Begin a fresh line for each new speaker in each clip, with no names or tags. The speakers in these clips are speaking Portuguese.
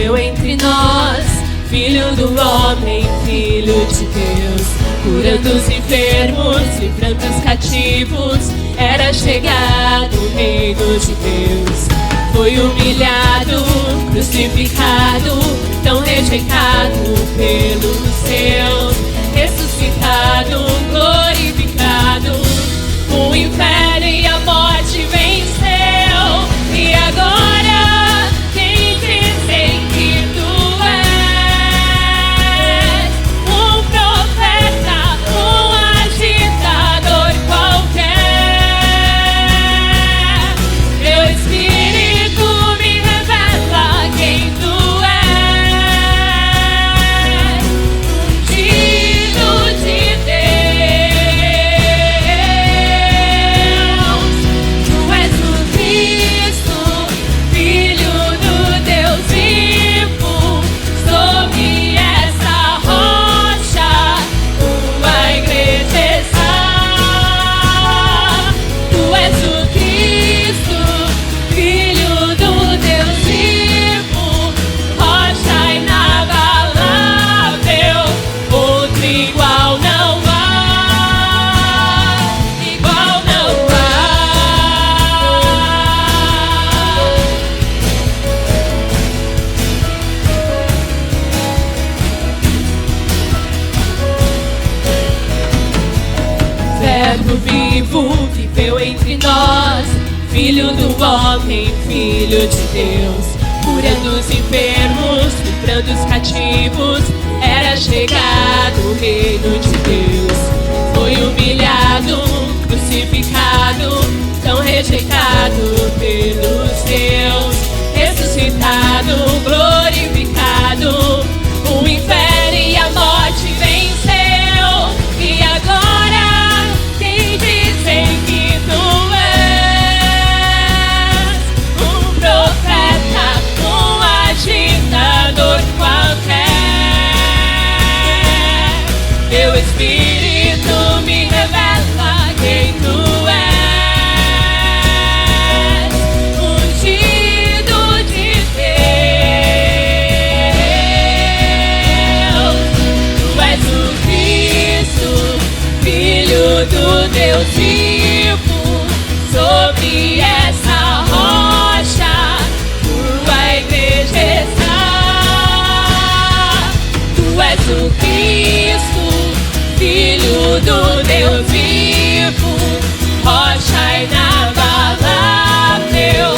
viveu entre nós, Filho do homem, Filho de Deus, curando os enfermos, livrando os cativos. Era chegado o reino de Deus. Foi humilhado, crucificado, tão rejeitado pelos seus, ressuscitado, glorificado. O inferno e a morte venceu. E agora quem dizem que tu és um profeta, um agitador qualquer. Meu Espírito me revela quem tu és, ungido de Deus. Tu és o Cristo, Filho do Deus vivo. Sobre essa rocha tua igreja está. Tu és o Cristo, Filho do Deus vivo, rocha inabalável, outro igual não há, igual não há. Verbo vivo viveu entre nós, Filho do homem, Filho de Deus, curando os enfermos, livrando os cativos. Era chegado o reino de Deus. Foi humilhado, crucificado, tão rejeitado pelos seus, ressuscitado, glorificado. O inferno e a morte venceu. E agora quem dizem que tu és um profeta, um agitador qualquer. Meu Espírito me revela quem tu és, ungido de Deus. Tu és o Cristo, Filho do Deus vivo. Sobre essa rocha tua igreja está. Tu és o Cristo, Filho do Deus vivo, rocha inabalável,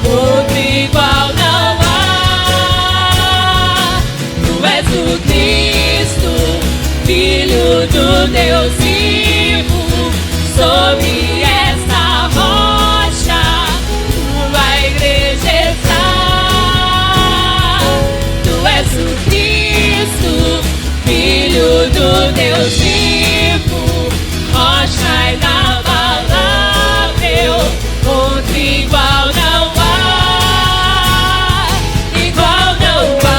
outro igual não há. Tu és o Cristo, Filho do Deus vivo. Sobre essa rocha tua igreja está. Tu és o Cristo, Filho do Deus vivo, rocha inabalável, outro igual não há, igual não há.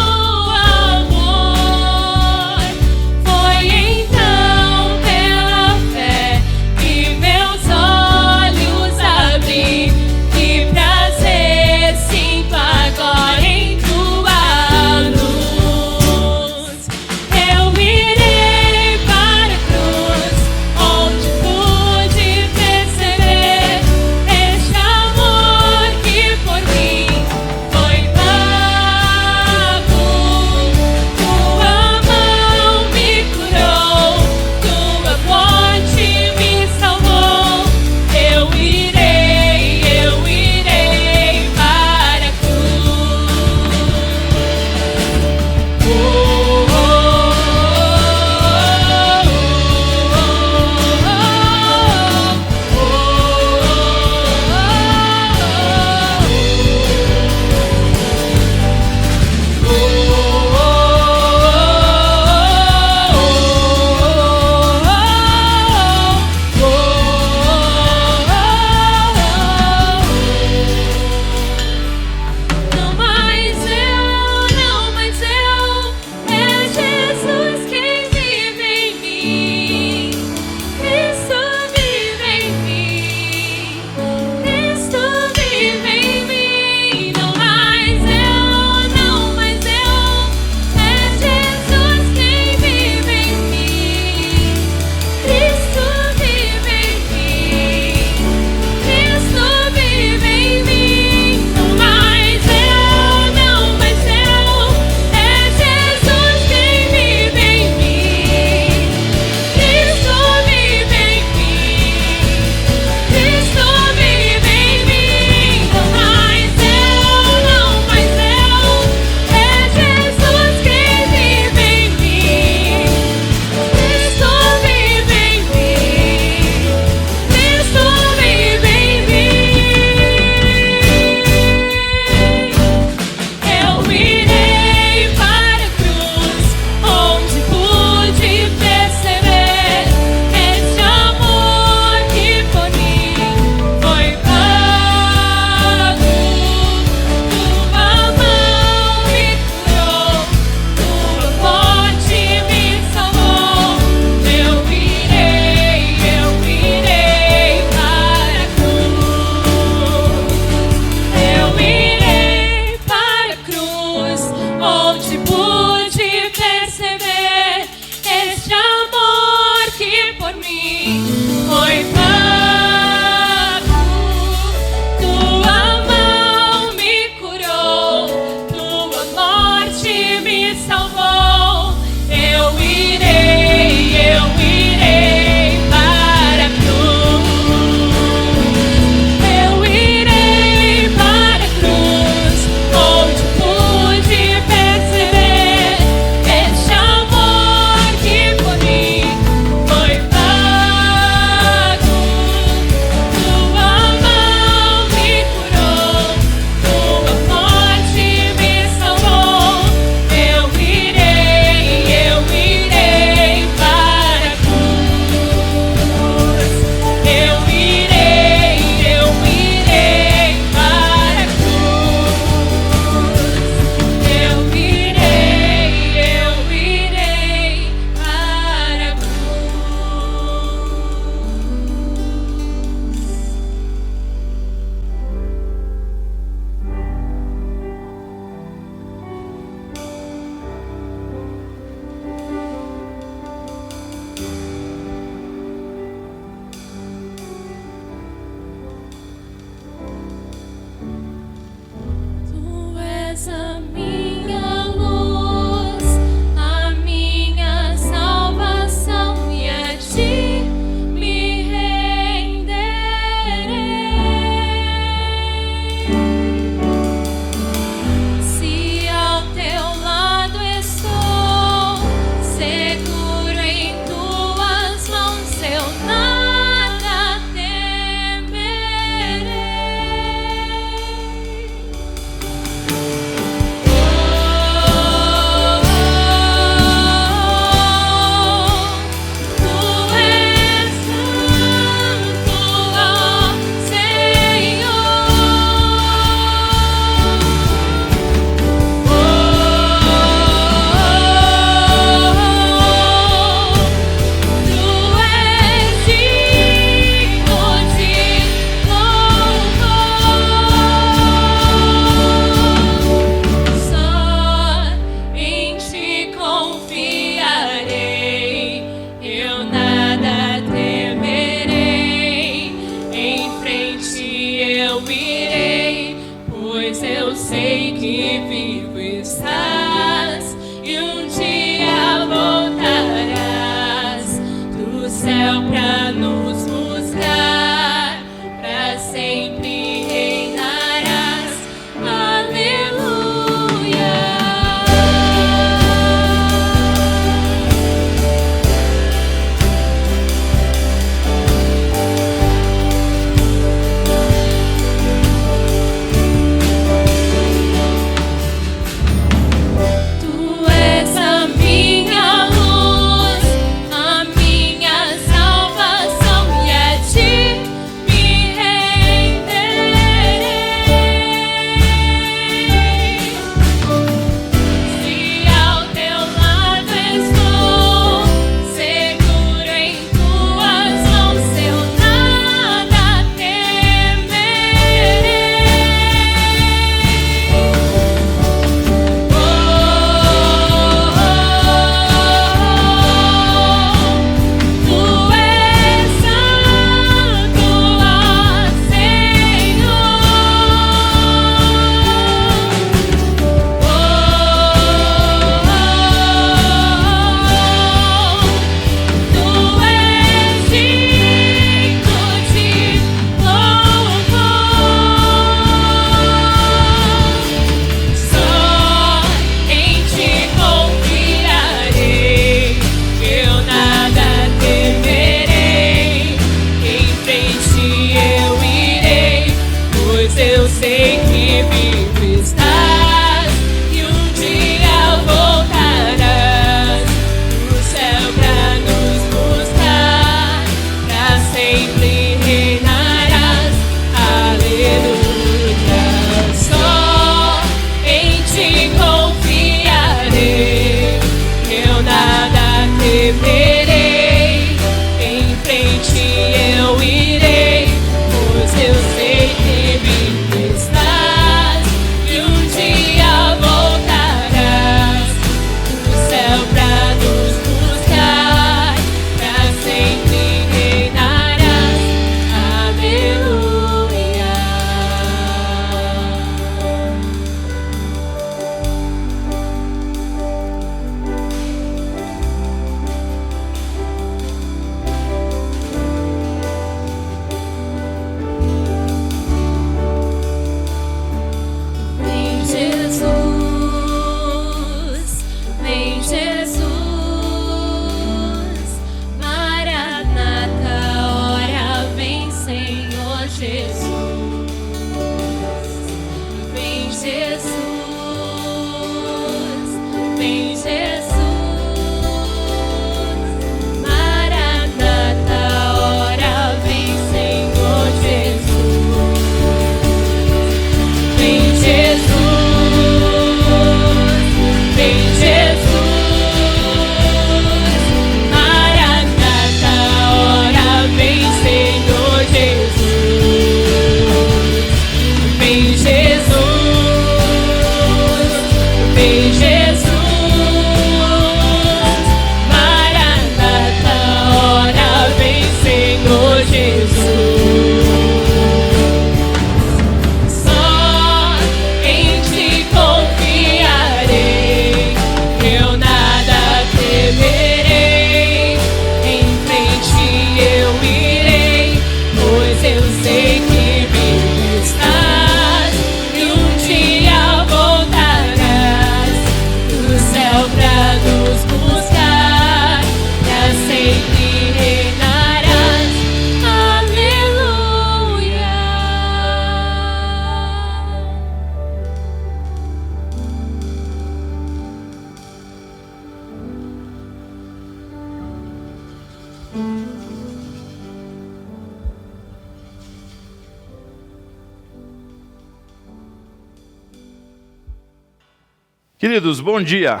Queridos, bom dia.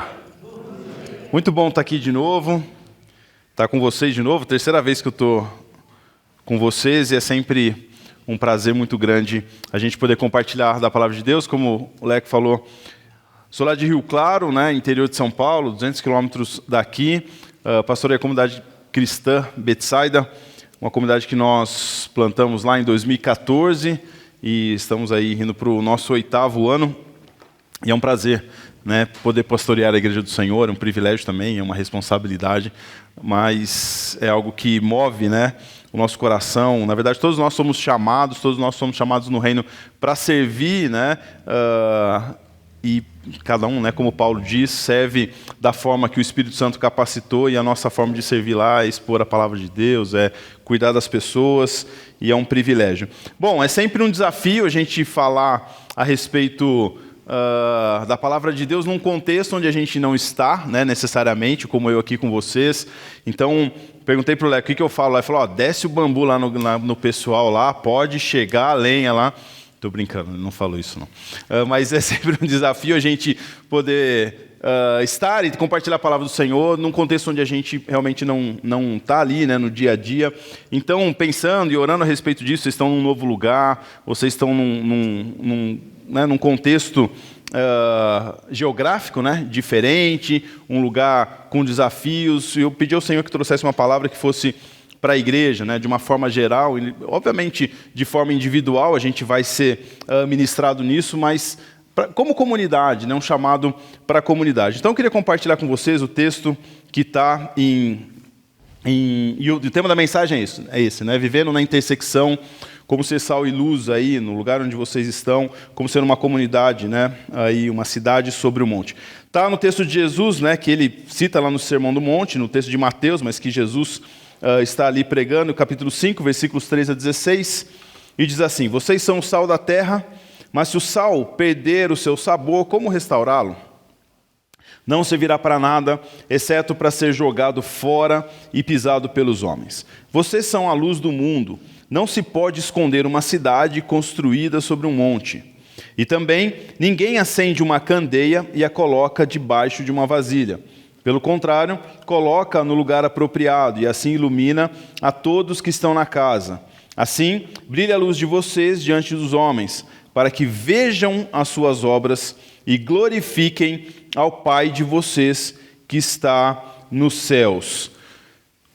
Muito bom estar aqui de novo, estar com vocês de novo. Terceira vez que eu estou com vocês e é sempre um prazer muito grande a gente poder compartilhar da palavra de Deus. Como o Leco falou, sou lá de Rio Claro, né, interior de São Paulo, 200 quilômetros daqui. Pastorei a comunidade cristã Betsaida, uma comunidade que nós plantamos lá em 2014 e estamos aí indo para o nosso 8º ano. E é um prazer, né, poder pastorear a Igreja do Senhor, é um privilégio também, é uma responsabilidade, mas é algo que move, né, o nosso coração. Na verdade, todos nós somos chamados no reino para servir, né, e cada um, né, como Paulo diz, serve da forma que o Espírito Santo capacitou, e a nossa forma de servir lá é expor a palavra de Deus, é cuidar das pessoas, e é um privilégio. Bom, é sempre um desafio a gente falar a respeito da palavra de Deus num contexto onde a gente não está, né, necessariamente, como eu aqui com vocês. Então, perguntei para o Leco, o que eu falo? Ele falou, desce o bambu lá no pessoal lá, pode chegar a lenha lá. Estou brincando, ele não falou isso não. Mas é sempre um desafio a gente poder estar e compartilhar a palavra do Senhor num contexto onde a gente realmente não está ali, né, no dia a dia. Então, pensando e orando a respeito disso, vocês estão num novo lugar, vocês estão num contexto geográfico, né, diferente, um lugar com desafios. Eu pedi ao Senhor que trouxesse uma palavra que fosse para a igreja, né, de uma forma geral. Obviamente, de forma individual, a gente vai ser ministrado nisso, mas como comunidade, né, um chamado para a comunidade. Então, eu queria compartilhar com vocês o texto que está e o tema da mensagem é esse, né, vivendo na intersecção, como ser sal e luz aí no lugar onde vocês estão, como ser uma comunidade, né, aí uma cidade sobre o monte. Está no texto de Jesus, né, que ele cita lá no Sermão do Monte, no texto de Mateus, mas que Jesus está ali pregando, capítulo 5, versículos 3 a 16, e diz assim: vocês são o sal da terra, mas se o sal perder o seu sabor, como restaurá-lo? Não servirá para nada, exceto para ser jogado fora e pisado pelos homens. Vocês são a luz do mundo. Não se pode esconder uma cidade construída sobre um monte. E também, ninguém acende uma candeia e a coloca debaixo de uma vasilha. Pelo contrário, coloca no lugar apropriado e assim ilumina a todos que estão na casa. Assim, brilha a luz de vocês diante dos homens, para que vejam as suas obras e glorifiquem ao Pai de vocês que está nos céus.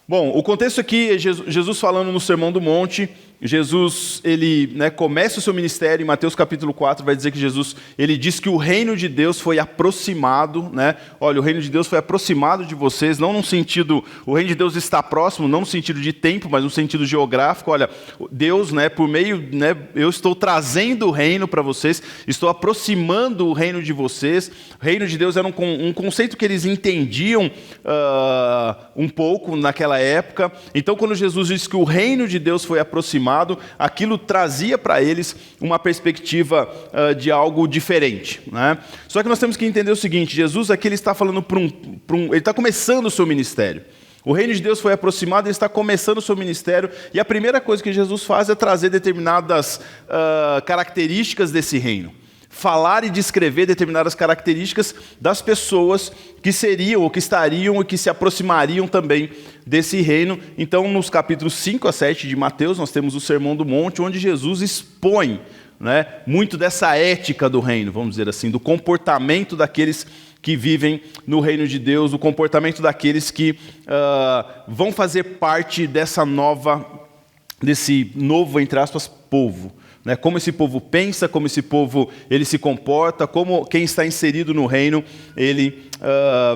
Bom, o contexto aqui é Jesus falando no Sermão do Monte. Jesus, ele, né, começa o seu ministério, em Mateus capítulo 4, vai dizer que Jesus, ele diz que o reino de Deus foi aproximado, né? Olha, o reino de Deus foi aproximado de vocês, não no sentido, o reino de Deus está próximo, não no sentido de tempo, mas no sentido geográfico. Olha, Deus, né, por meio, né, eu estou trazendo o reino para vocês, estou aproximando o reino de vocês. O reino de Deus era um conceito que eles entendiam um pouco naquela época. Então, quando Jesus diz que o reino de Deus foi aproximado, aquilo trazia para eles uma perspectiva de algo diferente, né? Só que nós temos que entender o seguinte: Jesus aqui ele está falando ele está começando o seu ministério. O reino de Deus foi aproximado, ele está começando o seu ministério, e a primeira coisa que Jesus faz é trazer determinadas características desse reino. Falar e descrever determinadas características das pessoas que seriam, ou que estariam, ou que se aproximariam também desse reino. Então, nos capítulos 5 a 7 de Mateus, nós temos o Sermão do Monte, onde Jesus expõe, né, muito dessa ética do reino, vamos dizer assim, do comportamento daqueles que vivem no reino de Deus, o comportamento daqueles que vão fazer parte desse novo, entre aspas, povo. Como esse povo pensa, como esse povo ele se comporta, como quem está inserido no reino, ele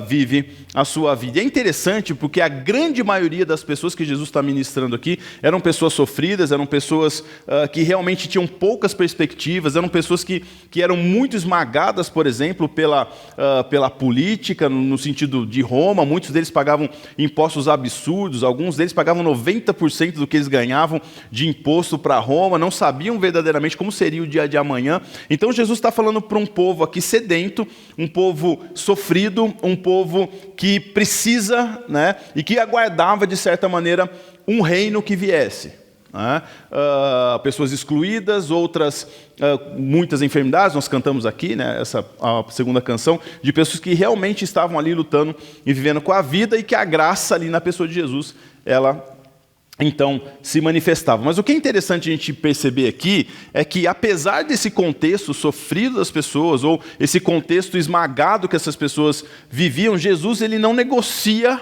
vive a sua vida. E é interessante porque a grande maioria das pessoas que Jesus está ministrando aqui eram pessoas sofridas, eram pessoas que realmente tinham poucas perspectivas, eram pessoas que eram muito esmagadas, por exemplo, pela política, no sentido de Roma. Muitos deles pagavam impostos absurdos, alguns deles pagavam 90% do que eles ganhavam de imposto para Roma, não sabiam verdadeiramente como seria o dia de amanhã. Então Jesus está falando para um povo aqui sedento, um povo sofrido, um povo que precisa, né, e que aguardava de certa maneira um reino que viesse. né? Pessoas excluídas, outras, muitas enfermidades, nós cantamos aqui, né, a segunda canção, de pessoas que realmente estavam ali lutando e vivendo com a vida, e que a graça ali na pessoa de Jesus, ela então se manifestava. Mas o que é interessante a gente perceber aqui é que, apesar desse contexto sofrido das pessoas, ou esse contexto esmagado que essas pessoas viviam, Jesus ele não negocia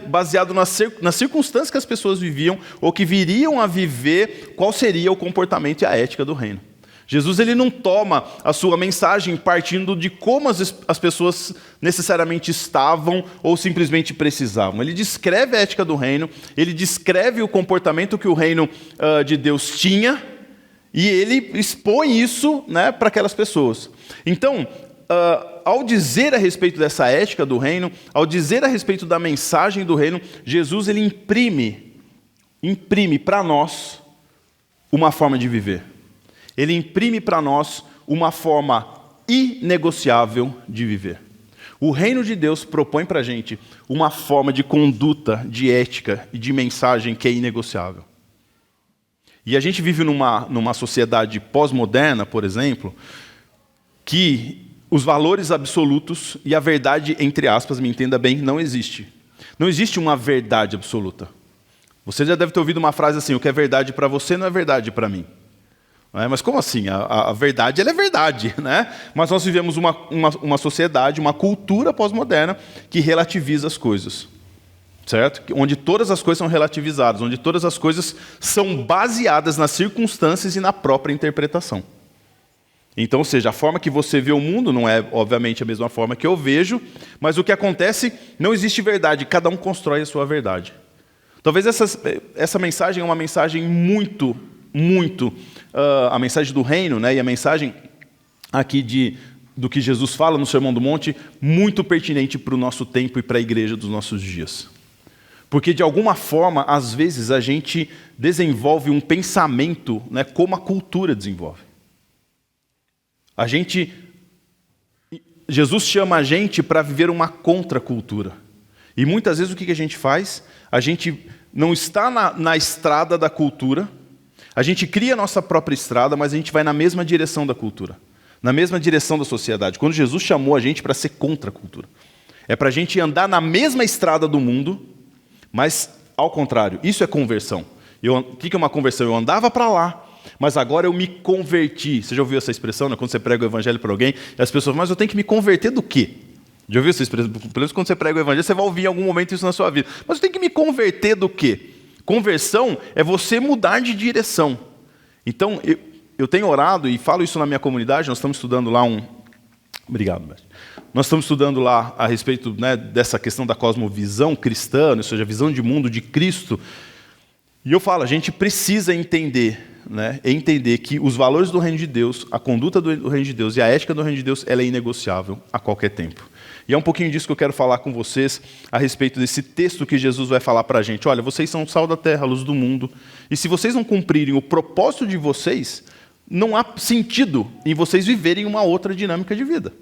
baseado nas circunstâncias que as pessoas viviam ou que viriam a viver, qual seria o comportamento e a ética do reino. Jesus ele não toma a sua mensagem partindo de como as pessoas necessariamente estavam ou simplesmente precisavam. Ele descreve a ética do reino, ele descreve o comportamento que o reino de Deus tinha, e ele expõe isso, né, para aquelas pessoas. Então, ao dizer a respeito dessa ética do reino, ao dizer a respeito da mensagem do reino, Jesus ele imprime para nós uma forma de viver. Ele imprime para nós uma forma inegociável de viver. O reino de Deus propõe para a gente uma forma de conduta, de ética e de mensagem que é inegociável. E a gente vive numa sociedade pós-moderna, por exemplo, que os valores absolutos e a verdade, entre aspas, me entenda bem, não existe. Não existe uma verdade absoluta. Você já deve ter ouvido uma frase assim: o que é verdade para você não é verdade para mim. Mas como assim? A verdade ela é verdade, né? Mas nós vivemos uma sociedade, uma cultura pós-moderna que relativiza as coisas, certo? Onde todas as coisas são relativizadas, onde todas as coisas são baseadas nas circunstâncias e na própria interpretação. Então, ou seja, a forma que você vê o mundo não é, obviamente, a mesma forma que eu vejo, mas o que acontece, não existe verdade, cada um constrói a sua verdade. Talvez essa mensagem é uma mensagem muito, a mensagem do reino, né, e a mensagem aqui do que Jesus fala no Sermão do Monte, muito pertinente para o nosso tempo e para a igreja dos nossos dias. Porque, de alguma forma, às vezes, a gente desenvolve um pensamento, né, como a cultura desenvolve. Jesus chama a gente para viver uma contracultura. E muitas vezes o que a gente faz? A gente não está na estrada da cultura, a gente cria a nossa própria estrada, mas a gente vai na mesma direção da cultura, na mesma direção da sociedade. Quando Jesus chamou a gente para ser contra a cultura, é para a gente andar na mesma estrada do mundo, mas ao contrário. Isso é conversão. O que é uma conversão? Eu andava para lá, mas agora eu me converti. Você já ouviu essa expressão, né? Quando você prega o evangelho para alguém, e as pessoas falam: mas eu tenho que me converter do quê? Já ouviu essa expressão? Pelo menos quando você prega o evangelho, você vai ouvir em algum momento isso na sua vida. Mas eu tenho que me converter do quê? Conversão é você mudar de direção. Então, eu tenho orado e falo isso na minha comunidade. Nós estamos estudando lá Obrigado, mestre. Nós estamos estudando lá a respeito, né, dessa questão da cosmovisão cristã, ou seja, a visão de mundo de Cristo. E eu falo, a gente precisa entender que os valores do reino de Deus, a conduta do reino de Deus e a ética do reino de Deus, ela é inegociável a qualquer tempo. E é um pouquinho disso que eu quero falar com vocês a respeito desse texto que Jesus vai falar para a gente. Olha, vocês são o sal da terra, a luz do mundo, e se vocês não cumprirem o propósito de vocês, não há sentido em vocês viverem uma outra dinâmica de vida.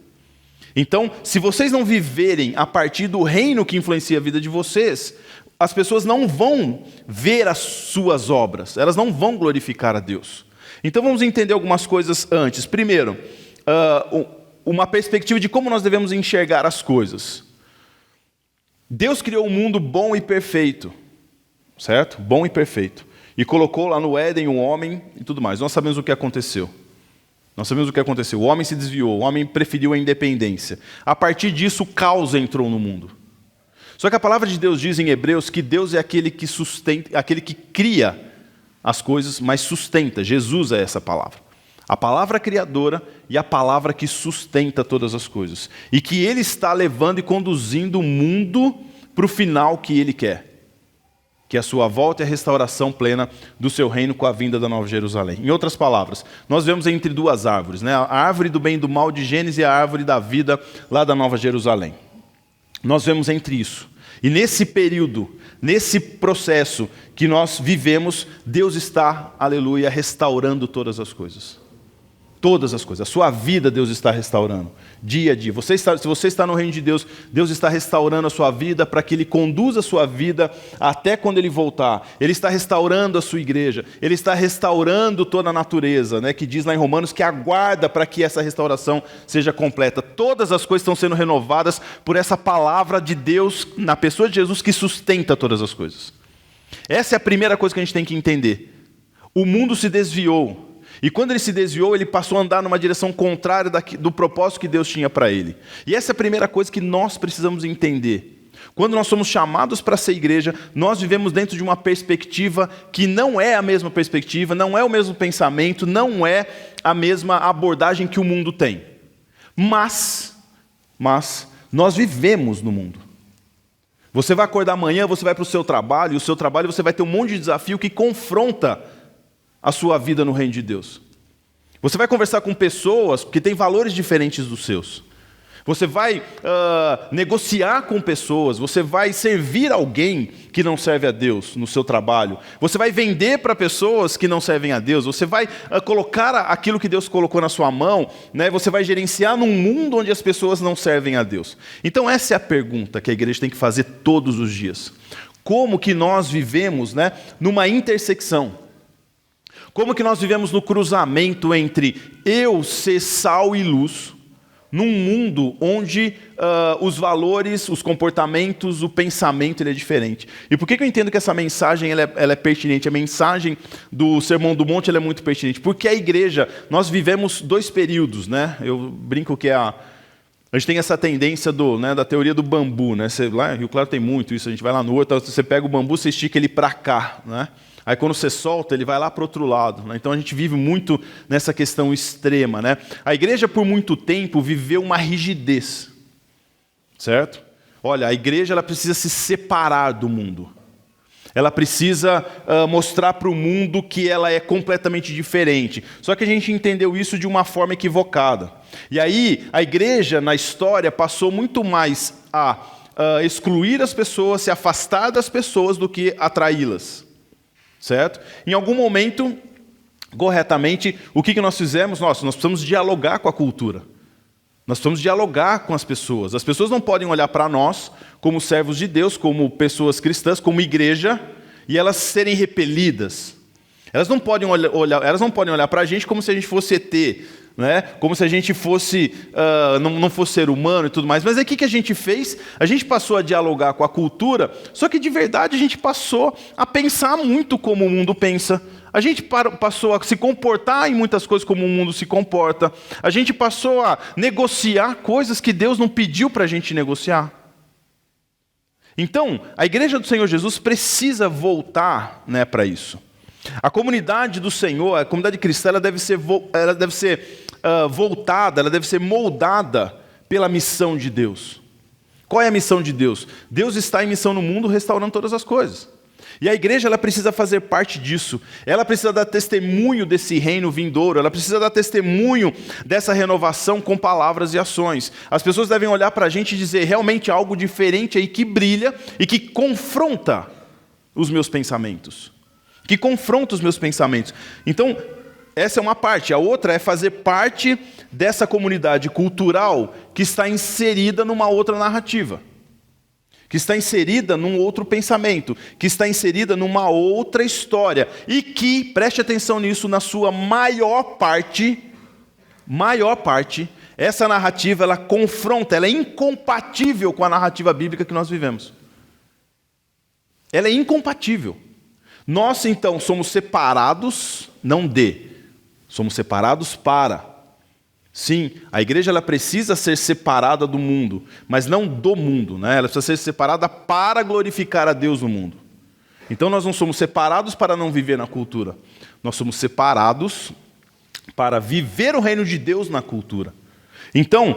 Então, se vocês não viverem a partir do reino que influencia a vida de vocês, as pessoas não vão ver as suas obras, elas não vão glorificar a Deus. Então vamos entender algumas coisas antes. Primeiro, uma perspectiva de como nós devemos enxergar as coisas. Deus criou um mundo bom e perfeito, certo? Bom e perfeito. E colocou lá no Éden um homem e tudo mais. Nós sabemos o que aconteceu. O homem se desviou, o homem preferiu a independência. A partir disso, o caos entrou no mundo. Só que a palavra de Deus diz em Hebreus que Deus é aquele que sustenta, aquele que cria as coisas, mas sustenta. Jesus é essa palavra. A palavra criadora e a palavra que sustenta todas as coisas. E que Ele está levando e conduzindo o mundo para o final que Ele quer. Que é a sua volta e a restauração plena do seu reino com a vinda da Nova Jerusalém. Em outras palavras, nós vemos entre duas árvores, né? A árvore do bem e do mal de Gênesis e a árvore da vida lá da Nova Jerusalém. Nós vemos entre isso. E nesse período, nesse processo que nós vivemos, Deus está, aleluia, restaurando todas as coisas. Todas as coisas. A sua vida Deus está restaurando, dia a dia. Se você está no reino de Deus, Deus está restaurando a sua vida para que Ele conduza a sua vida até quando Ele voltar. Ele está restaurando a sua igreja. Ele está restaurando toda a natureza, né, que diz lá em Romanos que aguarda para que essa restauração seja completa. Todas as coisas estão sendo renovadas por essa palavra de Deus na pessoa de Jesus que sustenta todas as coisas. Essa é a primeira coisa que a gente tem que entender. O mundo se desviou. E quando ele se desviou, ele passou a andar numa direção contrária do propósito que Deus tinha para ele. E essa é a primeira coisa que nós precisamos entender. Quando nós somos chamados para ser igreja, nós vivemos dentro de uma perspectiva que não é a mesma perspectiva, não é o mesmo pensamento, não é a mesma abordagem que o mundo tem. Mas nós vivemos no mundo. Você vai acordar amanhã, você vai para o seu trabalho, e o seu trabalho você vai ter um monte de desafio que confronta a sua vida no reino de Deus. Você vai conversar com pessoas que têm valores diferentes dos seus. Você vai negociar com pessoas, você vai servir alguém que não serve a Deus no seu trabalho. Você vai vender para pessoas que não servem a Deus. Você vai colocar aquilo que Deus colocou na sua mão, né? Você vai gerenciar num mundo onde as pessoas não servem a Deus. Então essa é a pergunta que a igreja tem que fazer todos os dias. Como que nós vivemos, né, numa intersecção? Como que nós vivemos no cruzamento entre eu ser sal e luz, num mundo onde os valores, os comportamentos, o pensamento ele é diferente? E por que eu entendo que essa mensagem ela é pertinente? A mensagem do Sermão do Monte ela é muito pertinente. Porque a igreja, nós vivemos 2 períodos, né? Eu brinco que a gente tem essa tendência da teoria do bambu, né? Lá em Rio Claro tem muito isso, a gente vai lá no outro, você pega o bambu, você estica ele para cá, né? Aí quando você solta, ele vai lá para o outro lado, né? Então a gente vive muito nessa questão extrema, né? A igreja por muito tempo viveu uma rigidez, certo? Olha, a igreja ela precisa se separar do mundo. Ela precisa mostrar para o mundo que ela é completamente diferente. Só que a gente entendeu isso de uma forma equivocada. E aí a igreja na história passou muito mais a excluir as pessoas, se afastar das pessoas do que atraí-las. Certo? Em algum momento, corretamente, o que nós fizemos? Nós precisamos dialogar com a cultura. Nós precisamos dialogar com as pessoas. As pessoas não podem olhar para nós como servos de Deus, como pessoas cristãs, como igreja, e elas serem repelidas. Elas não podem olhar para a gente como se a gente fosse ET, né? Como se a gente fosse não fosse ser humano e tudo mais. Mas aí o que a gente fez? A gente passou a dialogar com a cultura, só que de verdade a gente passou a pensar muito como o mundo pensa. A gente passou a se comportar em muitas coisas como o mundo se comporta. A gente passou a negociar coisas que Deus não pediu para a gente negociar. Então, a igreja do Senhor Jesus precisa voltar, né, para isso. A comunidade do Senhor, a comunidade cristã, ela deve ser voltada, ela deve ser moldada pela missão de Deus. Qual é a missão de Deus? Deus está em missão no mundo restaurando todas as coisas. E a igreja ela precisa fazer parte disso. Ela precisa dar testemunho desse reino vindouro. Ela precisa dar testemunho dessa renovação com palavras e ações. As pessoas devem olhar para a gente e dizer realmente algo diferente aí que brilha e que confronta os meus pensamentos. Que confronta os meus pensamentos. Então, essa é uma parte. A outra é fazer parte dessa comunidade cultural que está inserida numa outra narrativa. Que está inserida num outro pensamento. Que está inserida numa outra história. E que, preste atenção nisso, na sua maior parte, essa narrativa, ela confronta, ela é incompatível com a narrativa bíblica que nós vivemos. Ela é incompatível. Nós, então, somos separados, não somos separados para. Sim, a igreja ela precisa ser separada do mundo, mas não do mundo, né? Ela precisa ser separada para glorificar a Deus no mundo. Então nós não somos separados para não viver na cultura. Nós somos separados para viver o reino de Deus na cultura. Então,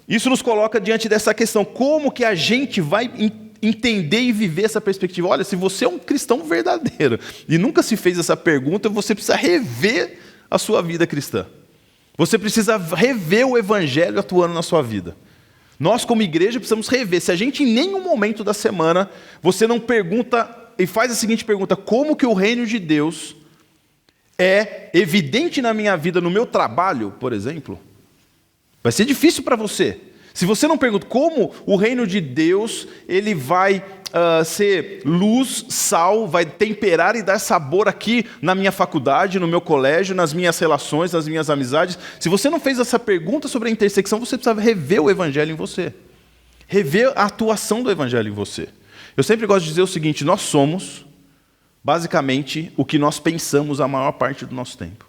isso nos coloca diante dessa questão. Como que a gente vai entender e viver essa perspectiva? Olha, se você é um cristão verdadeiro e nunca se fez essa pergunta, você precisa rever a sua vida cristã. Você precisa rever o evangelho atuando na sua vida. Nós, como igreja, precisamos rever. Se a gente, em nenhum momento da semana, você não pergunta e faz a seguinte pergunta: como que o reino de Deus é evidente na minha vida, no meu trabalho, por exemplo, vai ser difícil para você. Se você não pergunta como o reino de Deus ele vai ser luz, sal, vai temperar e dar sabor aqui na minha faculdade, no meu colégio, nas minhas relações, nas minhas amizades. Se você não fez essa pergunta sobre a intersecção, você precisa rever o evangelho em você. Rever a atuação do evangelho em você. Eu sempre gosto de dizer o seguinte: nós somos, basicamente, o que nós pensamos a maior parte do nosso tempo.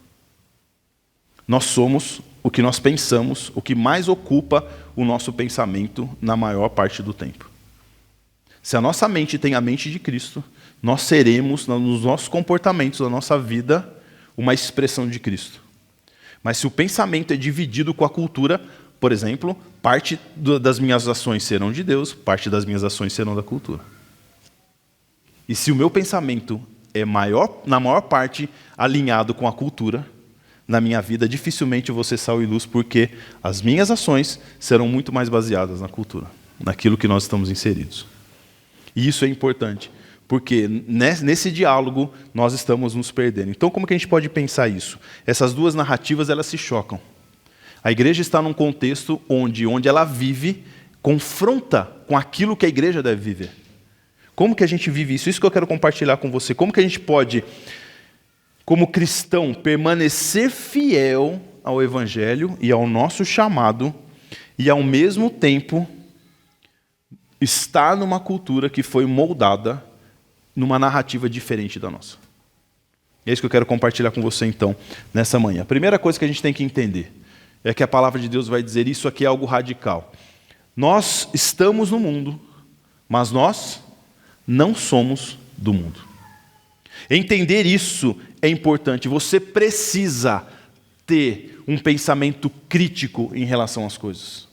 Nós somos o que nós pensamos, o que mais ocupa o nosso pensamento na maior parte do tempo. Se a nossa mente tem a mente de Cristo, nós seremos, nos nossos comportamentos, na nossa vida, uma expressão de Cristo. Mas se o pensamento é dividido com a cultura, por exemplo, parte das minhas ações serão de Deus, parte das minhas ações serão da cultura. E se o meu pensamento é na maior parte alinhado com a cultura, na minha vida dificilmente eu vou ser sal e luz, porque as minhas ações serão muito mais baseadas na cultura, naquilo que nós estamos inseridos. E isso é importante, porque nesse diálogo nós estamos nos perdendo. Então como que a gente pode pensar isso? Essas duas narrativas elas se chocam. A igreja está num contexto onde ela vive confronta com aquilo que a igreja deve viver. Como que a gente vive isso? Isso que eu quero compartilhar com você. Como que a gente pode, como cristão, permanecer fiel ao evangelho e ao nosso chamado e ao mesmo tempo estar numa cultura que foi moldada numa narrativa diferente da nossa. É isso que eu quero compartilhar com você então, nessa manhã. A primeira coisa que a gente tem que entender é que a palavra de Deus vai dizer isso aqui é algo radical. Nós estamos no mundo, mas nós não somos do mundo. Entender isso é importante. Você precisa ter um pensamento crítico em relação às coisas.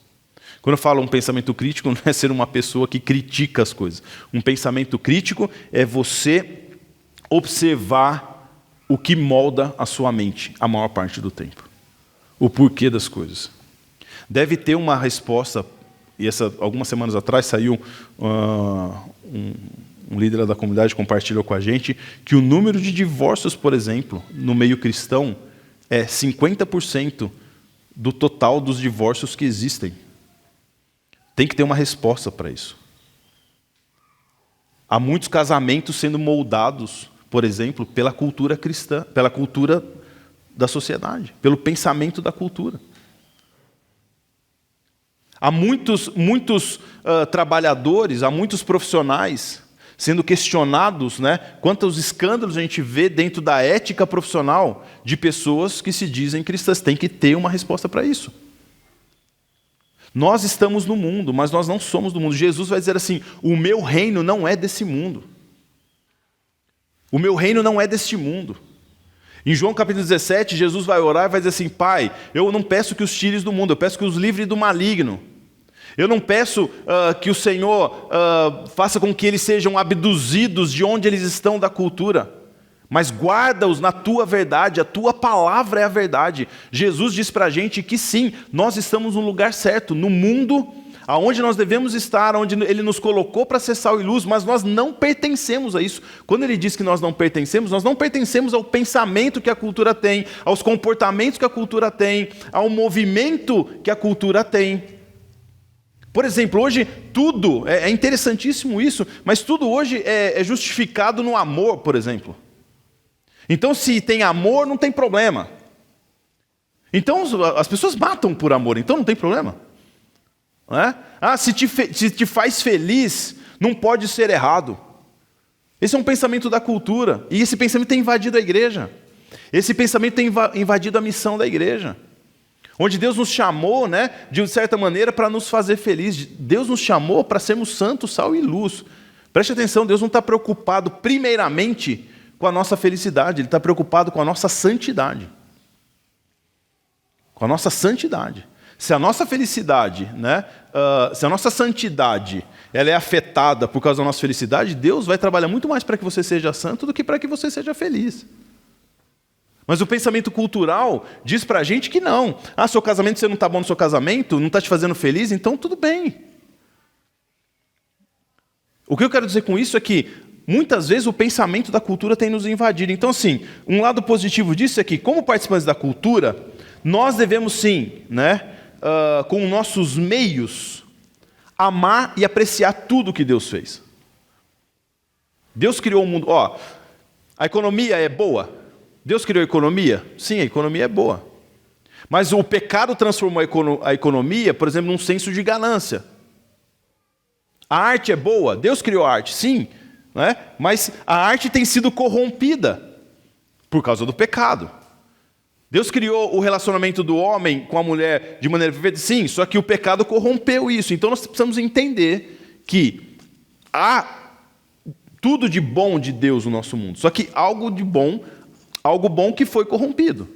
Quando eu falo um pensamento crítico, não é ser uma pessoa que critica as coisas. Um pensamento crítico é você observar o que molda a sua mente a maior parte do tempo. O porquê das coisas. Deve ter uma resposta, e algumas semanas atrás saiu um líder da comunidade compartilhou com a gente que o número de divórcios, por exemplo, no meio cristão é 50% do total dos divórcios que existem. Tem que ter uma resposta para isso. Há muitos casamentos sendo moldados, por exemplo, pela cultura cristã, pela cultura da sociedade, pelo pensamento da cultura. Há muitos trabalhadores, há muitos profissionais sendo questionados, né? Quantos escândalos a gente vê dentro da ética profissional de pessoas que se dizem cristãs. Tem que ter uma resposta para isso. Nós estamos no mundo, mas nós não somos do mundo. Jesus vai dizer assim: o meu reino não é desse mundo. O meu reino não é deste mundo. Em João capítulo 17, Jesus vai orar e vai dizer assim: Pai, eu não peço que os tires do mundo, eu peço que os livre do maligno. Eu não peço que o Senhor faça com que eles sejam abduzidos de onde eles estão da cultura, mas guarda-os na tua verdade, a tua palavra é a verdade. Jesus diz para a gente que sim, nós estamos no lugar certo, no mundo aonde nós devemos estar, onde Ele nos colocou para ser sal e luz, mas nós não pertencemos a isso. Quando Ele diz que nós não pertencemos ao pensamento que a cultura tem, aos comportamentos que a cultura tem, ao movimento que a cultura tem. Por exemplo, hoje tudo, é interessantíssimo isso, mas tudo hoje é justificado no amor, por exemplo. Então, se tem amor, não tem problema. Então, as pessoas matam por amor, então não tem problema. Não é? Se te faz feliz, não pode ser errado. Esse é um pensamento da cultura, e esse pensamento tem invadido a igreja. Esse pensamento tem invadido a missão da igreja. Onde Deus nos chamou, né, de certa maneira, para nos fazer felizes. Deus nos chamou para sermos santos, sal e luz. Preste atenção, Deus não está preocupado primeiramente com a nossa felicidade, Ele está preocupado com a nossa santidade. Com a nossa santidade. Se a nossa felicidade, né, se a nossa santidade ela é afetada por causa da nossa felicidade, Deus vai trabalhar muito mais para que você seja santo do que para que você seja feliz. Mas o pensamento cultural diz para a gente que não. Seu casamento, você não está bom no seu casamento, não está te fazendo feliz, então tudo bem. O que eu quero dizer com isso é que muitas vezes o pensamento da cultura tem nos invadido. Então, assim, um lado positivo disso é que, como participantes da cultura, nós devemos sim, com nossos meios, amar e apreciar tudo que Deus fez. Deus criou o mundo. A economia é boa? Deus criou a economia? Sim, a economia é boa. Mas o pecado transformou a economia, por exemplo, num senso de ganância. A arte é boa? Deus criou a arte? Sim. Mas a arte tem sido corrompida por causa do pecado. Deus criou o relacionamento do homem com a mulher de maneira perfeita? Sim, só que o pecado corrompeu isso. Então nós precisamos entender que há tudo de bom de Deus no nosso mundo. Só que algo bom que foi corrompido.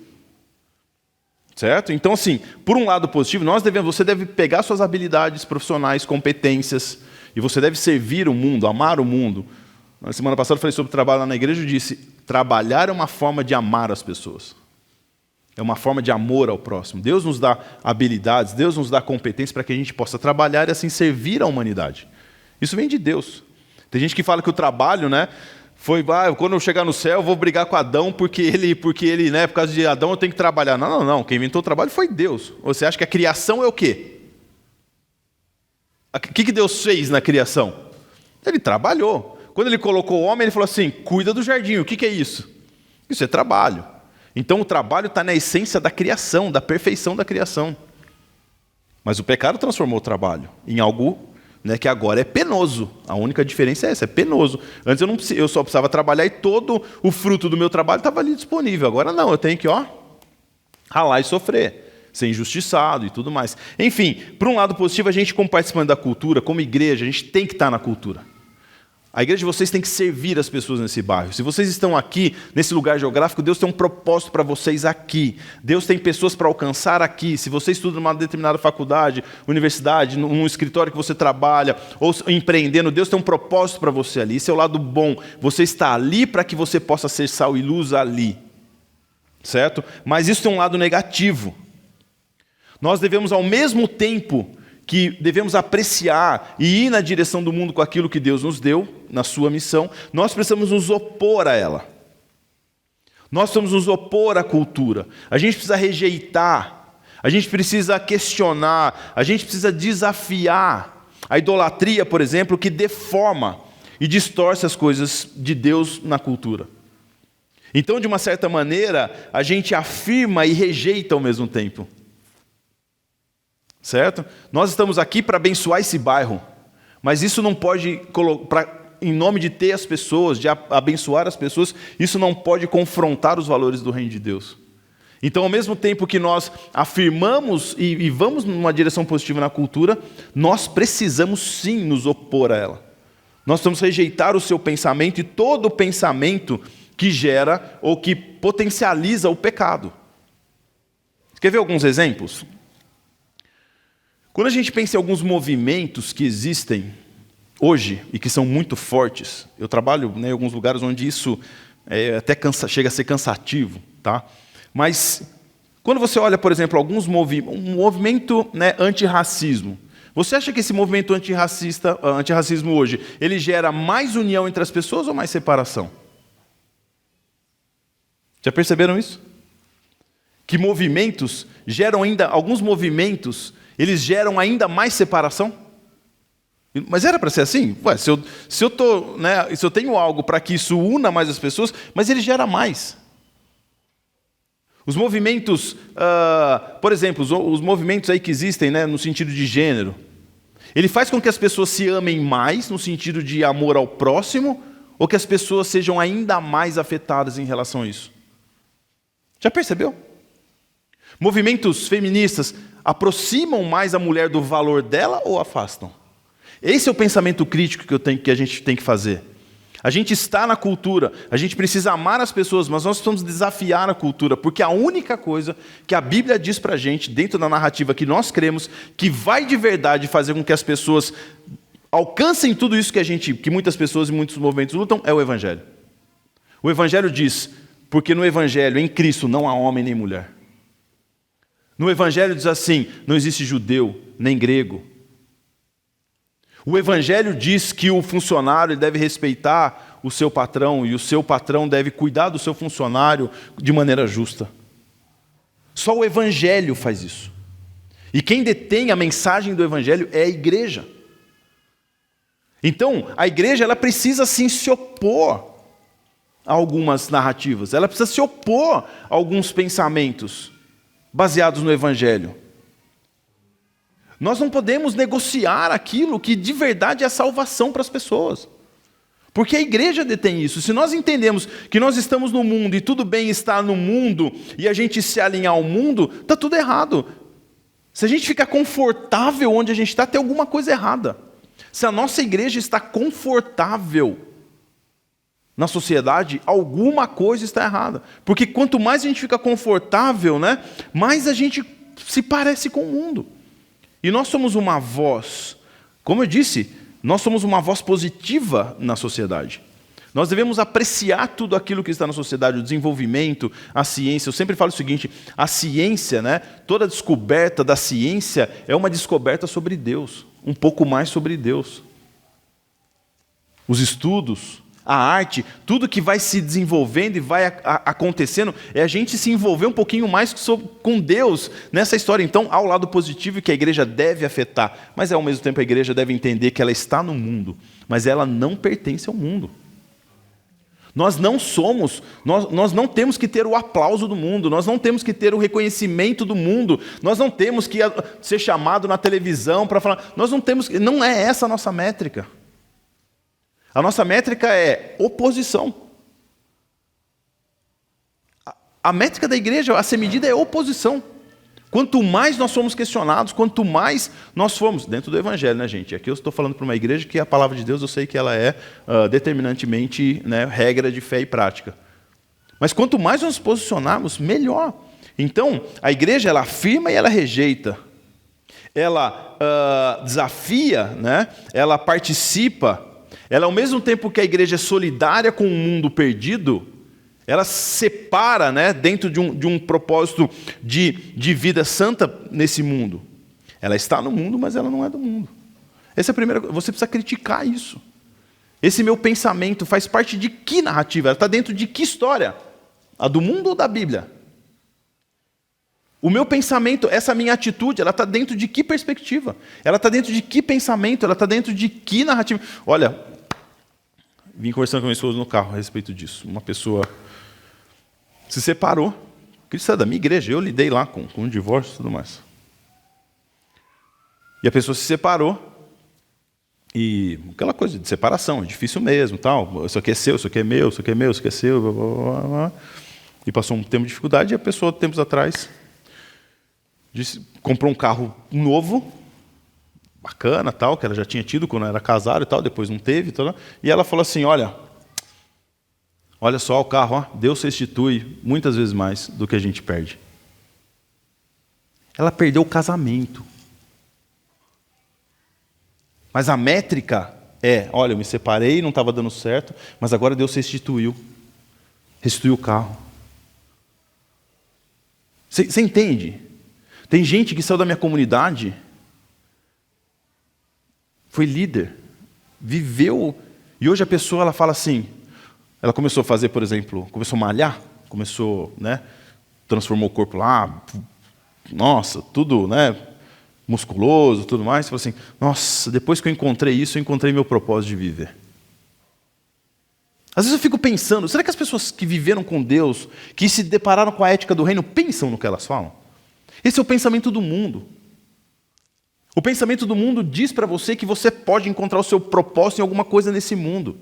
Certo? Então, assim, por um lado positivo, você deve pegar suas habilidades profissionais, competências, e você deve servir o mundo, amar o mundo. Na semana passada eu falei sobre trabalho lá na igreja e disse: trabalhar é uma forma de amar as pessoas. É uma forma de amor ao próximo. Deus nos dá habilidades, Deus nos dá competências para que a gente possa trabalhar e assim servir a humanidade. Isso vem de Deus. Tem gente que fala que o trabalho, quando eu chegar no céu eu vou brigar com Adão porque ele, por causa de Adão eu tenho que trabalhar. Não. Quem inventou o trabalho foi Deus. Você acha que a criação é o quê? O que Deus fez na criação? Ele trabalhou. Quando ele colocou o homem, ele falou assim: cuida do jardim. O que é isso? Isso é trabalho. Então o trabalho está na essência da criação, da perfeição da criação. Mas o pecado transformou o trabalho em algo que agora é penoso. A única diferença é essa, é penoso. Antes eu só precisava trabalhar e todo o fruto do meu trabalho estava ali disponível. Agora não, eu tenho que ralar e sofrer, ser injustiçado e tudo mais. Enfim, por um lado positivo, a gente como participante da cultura, como igreja, a gente tem que estar na cultura. A igreja de vocês tem que servir as pessoas nesse bairro. Se vocês estão aqui, nesse lugar geográfico, Deus tem um propósito para vocês aqui. Deus tem pessoas para alcançar aqui. Se você estuda numa determinada faculdade, universidade, num escritório que você trabalha, ou empreendendo, Deus tem um propósito para você ali. Esse é o lado bom. Você está ali para que você possa ser sal e luz ali. Certo? Mas isso tem um lado negativo. Nós devemos, ao mesmo tempo que devemos apreciar e ir na direção do mundo com aquilo que Deus nos deu, na sua missão, nós precisamos nos opor a ela. Nós precisamos nos opor à cultura. A gente precisa rejeitar, a gente precisa questionar, a gente precisa desafiar a idolatria, por exemplo, que deforma e distorce as coisas de Deus na cultura. Então, de uma certa maneira, a gente afirma e rejeita ao mesmo tempo. Certo? Nós estamos aqui para abençoar esse bairro, mas isso não pode, em nome de ter as pessoas, de abençoar as pessoas, isso não pode confrontar os valores do reino de Deus. Então, ao mesmo tempo que nós afirmamos e vamos numa direção positiva na cultura, nós precisamos sim nos opor a ela. Nós precisamos rejeitar o seu pensamento e todo o pensamento que gera ou que potencializa o pecado. Você quer ver alguns exemplos? Quando a gente pensa em alguns movimentos que existem hoje e que são muito fortes, eu trabalho em alguns lugares onde isso até chega a ser cansativo, tá? Mas quando você olha, por exemplo, um movimento antirracismo, você acha que esse movimento antirracismo hoje, ele gera mais união entre as pessoas ou mais separação? Já perceberam isso? Que alguns movimentos, eles geram ainda mais separação? Mas era para ser assim? Se eu tenho algo para que isso una mais as pessoas, mas ele gera mais. Os movimentos, por exemplo, os movimentos aí que existem no sentido de gênero, ele faz com que as pessoas se amem mais no sentido de amor ao próximo, ou que as pessoas sejam ainda mais afetadas em relação a isso? Já percebeu? Movimentos feministas aproximam mais a mulher do valor dela ou afastam? Esse é o pensamento crítico que a gente tem que fazer. A gente está na cultura, a gente precisa amar as pessoas, mas nós precisamos desafiar a cultura, porque a única coisa que a Bíblia diz para a gente, dentro da narrativa que nós cremos, que vai de verdade fazer com que as pessoas alcancem tudo isso que muitas pessoas e muitos movimentos lutam, é o Evangelho. O Evangelho diz, porque no Evangelho, em Cristo, não há homem nem mulher. No Evangelho diz assim, não existe judeu, nem grego. O Evangelho diz que o funcionário deve respeitar o seu patrão e o seu patrão deve cuidar do seu funcionário de maneira justa. Só o Evangelho faz isso. E quem detém a mensagem do Evangelho é a igreja. Então, a igreja ela precisa sim se opor a algumas narrativas. Ela precisa se opor a alguns pensamentos baseados no Evangelho. Nós não podemos negociar aquilo que de verdade é a salvação para as pessoas. Porque a igreja detém isso. Se nós entendemos que nós estamos no mundo e tudo bem estar no mundo e a gente se alinhar ao mundo, está tudo errado. Se a gente ficar confortável onde a gente está, tem alguma coisa errada. Se a nossa igreja está confortável na sociedade, alguma coisa está errada. Porque quanto mais a gente fica confortável, né, mais a gente se parece com o mundo. E nós somos uma voz, como eu disse, nós somos uma voz positiva na sociedade. Nós devemos apreciar tudo aquilo que está na sociedade, o desenvolvimento, a ciência. Eu sempre falo o seguinte, a ciência, né, toda descoberta da ciência é uma descoberta sobre Deus, um pouco mais sobre Deus. Os estudos, a arte, tudo que vai se desenvolvendo e vai acontecendo, é a gente se envolver um pouquinho mais com Deus nessa história. Então, há o lado positivo que a igreja deve afetar, mas ao mesmo tempo a igreja deve entender que ela está no mundo, mas ela não pertence ao mundo. Nós não somos, nós não temos que ter o aplauso do mundo, nós não temos que ter o reconhecimento do mundo, nós não temos que ser chamado na televisão para falar, não é essa a nossa métrica. A nossa métrica é oposição. A métrica da igreja a ser medida é oposição. Quanto mais nós somos questionados, quanto mais nós formos, dentro do Evangelho, né, gente? Aqui eu estou falando para uma igreja que a palavra de Deus, eu sei que ela é determinantemente, né, regra de fé e prática. Mas quanto mais nós nos posicionarmos, melhor. Então, a igreja, ela afirma e ela rejeita. Ela desafia, né? Ela participa. Ela, ao mesmo tempo que a igreja é solidária com o mundo perdido, ela separa, né, dentro de um propósito de vida santa nesse mundo. Ela está no mundo, mas ela não é do mundo. Essa é a primeira coisa. Você precisa criticar isso. Esse meu pensamento faz parte de que narrativa? Ela está dentro de que história? A do mundo ou da Bíblia? O meu pensamento, essa minha atitude, ela está dentro de que perspectiva? Ela está dentro de que pensamento? Ela está dentro de que narrativa? Olha, vim conversando com a minha esposa no carro a respeito disso. Uma pessoa se separou, cristã da minha igreja, eu lidei lá com o divórcio e tudo mais. E a pessoa se separou, e aquela coisa de separação, é difícil mesmo, tal. Isso aqui é seu, isso aqui é meu, isso aqui é meu, isso aqui é seu, blá, blá, blá, blá. E passou um tempo de dificuldade, e a pessoa, tempos atrás, comprou um carro novo, bacana, tal, que ela já tinha tido quando era casada e tal, depois não teve, tal, e ela falou assim, olha só o carro, ó, Deus restitui muitas vezes mais do que a gente perde. Ela perdeu o casamento. Mas a métrica é, olha, eu me separei, não estava dando certo, mas agora Deus restituiu o carro. Você entende? Tem gente que saiu da minha comunidade, foi líder, viveu, e hoje a pessoa ela fala assim, ela começou a fazer, por exemplo, começou a malhar, começou, né, transformou o corpo lá, nossa, tudo, né, musculoso, tudo mais, falou assim, nossa, depois que eu encontrei isso, eu encontrei meu propósito de viver. Às vezes eu fico pensando, será que as pessoas que viveram com Deus, que se depararam com a ética do reino, pensam no que elas falam? Esse é o pensamento do mundo. O pensamento do mundo diz para você que você pode encontrar o seu propósito em alguma coisa nesse mundo.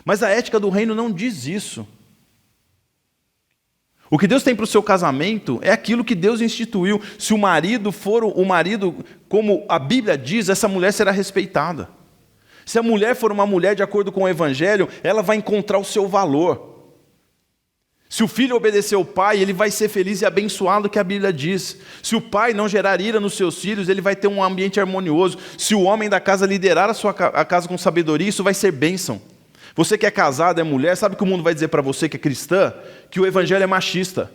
Mas a ética do reino não diz isso. O que Deus tem para o seu casamento é aquilo que Deus instituiu. Se o marido for o marido, como a Bíblia diz, essa mulher será respeitada. Se a mulher for uma mulher de acordo com o Evangelho, ela vai encontrar o seu valor. Se o filho obedecer ao pai, ele vai ser feliz e abençoado, que a Bíblia diz. Se o pai não gerar ira nos seus filhos, ele vai ter um ambiente harmonioso. Se o homem da casa liderar a casa com sabedoria, isso vai ser bênção. Você que é casado, é mulher, sabe que o mundo vai dizer para você que é cristã? Que o evangelho é machista.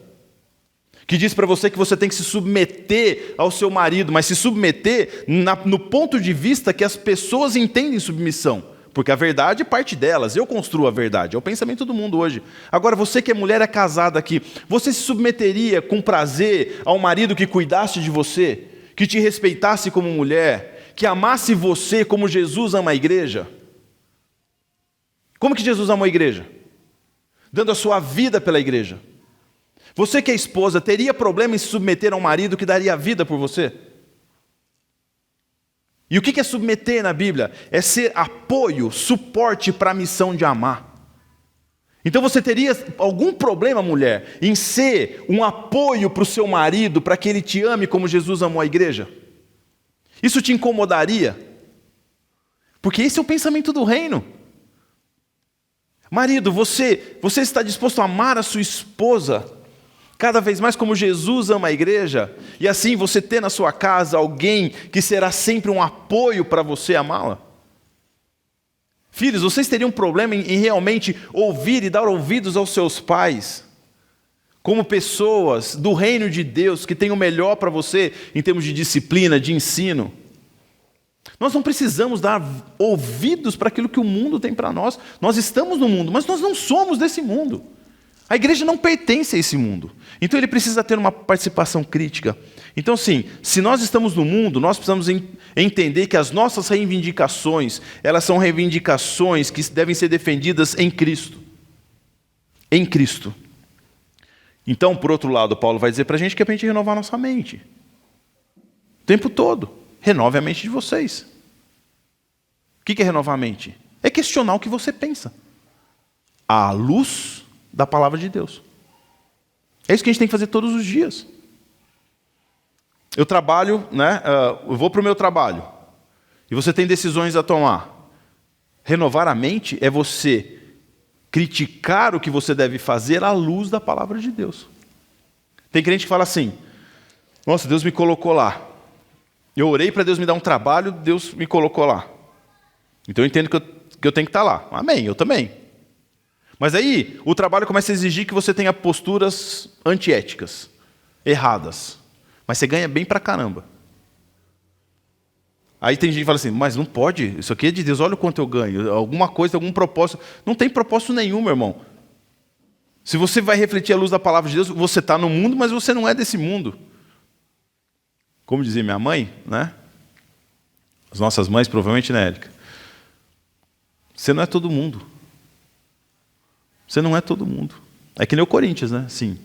Que diz para você que você tem que se submeter ao seu marido, mas se submeter no ponto de vista que as pessoas entendem submissão. Porque a verdade parte delas, eu construo a verdade, é o pensamento do mundo hoje. Agora, você que é mulher, é casada aqui, você se submeteria com prazer ao marido que cuidasse de você, que te respeitasse como mulher, que amasse você como Jesus ama a igreja? Como que Jesus amou a igreja? Dando a sua vida pela igreja. Você que é esposa, teria problema em se submeter a um marido que daria a vida por você? E o que é submeter na Bíblia? É ser apoio, suporte para a missão de amar. Então você teria algum problema, mulher, em ser um apoio para o seu marido, para que ele te ame como Jesus amou a igreja? Isso te incomodaria? Porque esse é o pensamento do reino. Marido, você está disposto a amar a sua esposa cada vez mais como Jesus ama a igreja, e assim você ter na sua casa alguém que será sempre um apoio para você amá-la? Filhos, vocês teriam um problema em realmente ouvir e dar ouvidos aos seus pais, como pessoas do reino de Deus, que têm o melhor para você em termos de disciplina, de ensino? Nós não precisamos dar ouvidos para aquilo que o mundo tem para nós. Nós estamos no mundo, mas nós não somos desse mundo. A igreja não pertence a esse mundo. Então ele precisa ter uma participação crítica. Então sim, se nós estamos no mundo, nós precisamos entender que as nossas reivindicações, elas são reivindicações que devem ser defendidas em Cristo. Em Cristo. Então, por outro lado, Paulo vai dizer para a gente que é para a gente renovar nossa mente. O tempo todo. Renove a mente de vocês. O que é renovar a mente? É questionar o que você pensa, à luz da palavra de Deus. É isso que a gente tem que fazer todos os dias. Eu trabalho, eu vou para o meu trabalho, e você tem decisões a tomar. Renovar a mente é você criticar o que você deve fazer à luz da palavra de Deus. Tem crente que fala assim: nossa, Deus me colocou lá. Eu orei para Deus me dar um trabalho, Deus me colocou lá. Então eu entendo que eu tenho que estar lá. Amém, eu também. Mas aí o trabalho começa a exigir que você tenha posturas antiéticas, erradas. Mas você ganha bem pra caramba. Aí tem gente que fala assim: mas não pode, isso aqui é de Deus, olha o quanto eu ganho. Alguma coisa, algum propósito. Não tem propósito nenhum, meu irmão. Se você vai refletir a luz da palavra de Deus, você está no mundo, mas você não é desse mundo. Como dizia minha mãe, né? As nossas mães, provavelmente, né, Érica? Você não é todo mundo. Você não é todo mundo. É que nem o Corinthians, né? Sim.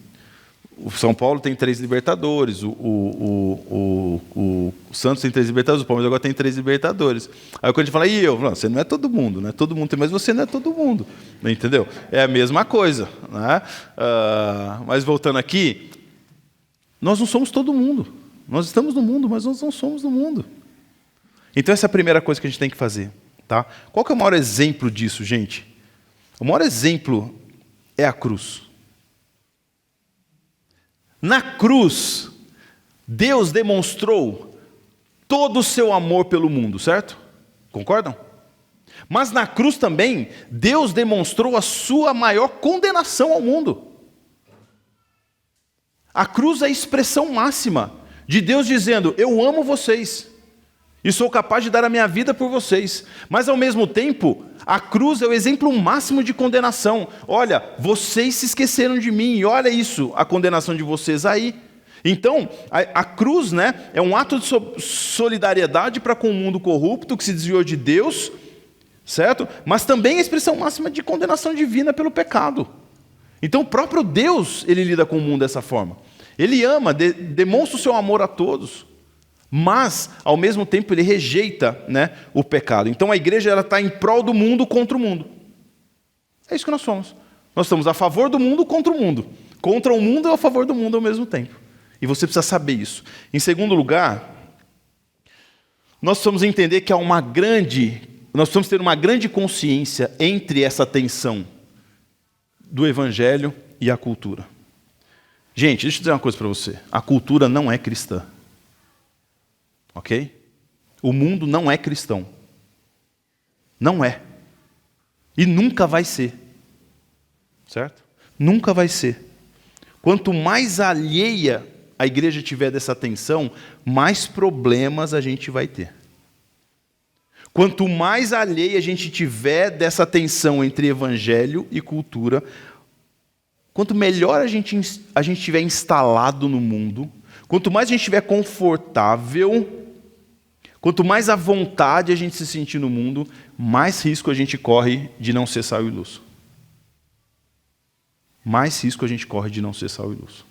O São Paulo tem 3 Libertadores, o Santos tem 3 Libertadores, o Palmeiras agora tem 3 Libertadores. Aí quando a gente fala, e eu? Não, você não é todo mundo, né? Todo mundo tem, mas você não é todo mundo. Entendeu? É a mesma coisa. Né? Mas voltando aqui, nós não somos todo mundo. Nós estamos no mundo, mas nós não somos do mundo. Então essa é a primeira coisa que a gente tem que fazer. Tá? Qual que é o maior exemplo disso, gente? O maior exemplo é a cruz. Na cruz, Deus demonstrou todo o seu amor pelo mundo, certo? Concordam? Mas na cruz também, Deus demonstrou a sua maior condenação ao mundo. A cruz é a expressão máxima de Deus dizendo: eu amo vocês e sou capaz de dar a minha vida por vocês. Mas ao mesmo tempo, a cruz é o exemplo máximo de condenação. Olha, vocês se esqueceram de mim, e olha isso, a condenação de vocês aí. Então, a cruz, né, é um ato de solidariedade para com o mundo corrupto que se desviou de Deus, certo? Mas também a expressão máxima de condenação divina pelo pecado. Então o próprio Deus, ele lida com o mundo dessa forma. Ele ama, demonstra o seu amor a todos, mas ao mesmo tempo ele rejeita, né, o pecado. Então a igreja está em prol do mundo contra o mundo. É isso que nós somos. Nós estamos a favor do mundo contra o mundo. Contra o mundo e a favor do mundo ao mesmo tempo. E você precisa saber isso. Em segundo lugar, nós precisamos entender que nós precisamos ter uma grande consciência entre essa tensão do evangelho e a cultura. Gente, deixa eu dizer uma coisa para você. A cultura não é cristã. Ok? O mundo não é cristão. Não é. E nunca vai ser. Certo? Nunca vai ser. Quanto mais alheia a igreja tiver dessa tensão, mais problemas a gente vai ter. Quanto mais alheio a gente tiver dessa tensão entre evangelho e cultura, quanto melhor a gente estiver instalado no mundo, quanto mais a gente estiver confortável, quanto mais à vontade a gente se sentir no mundo, mais risco a gente corre de não ser sal e luz. Mais risco a gente corre de não ser sal e luz.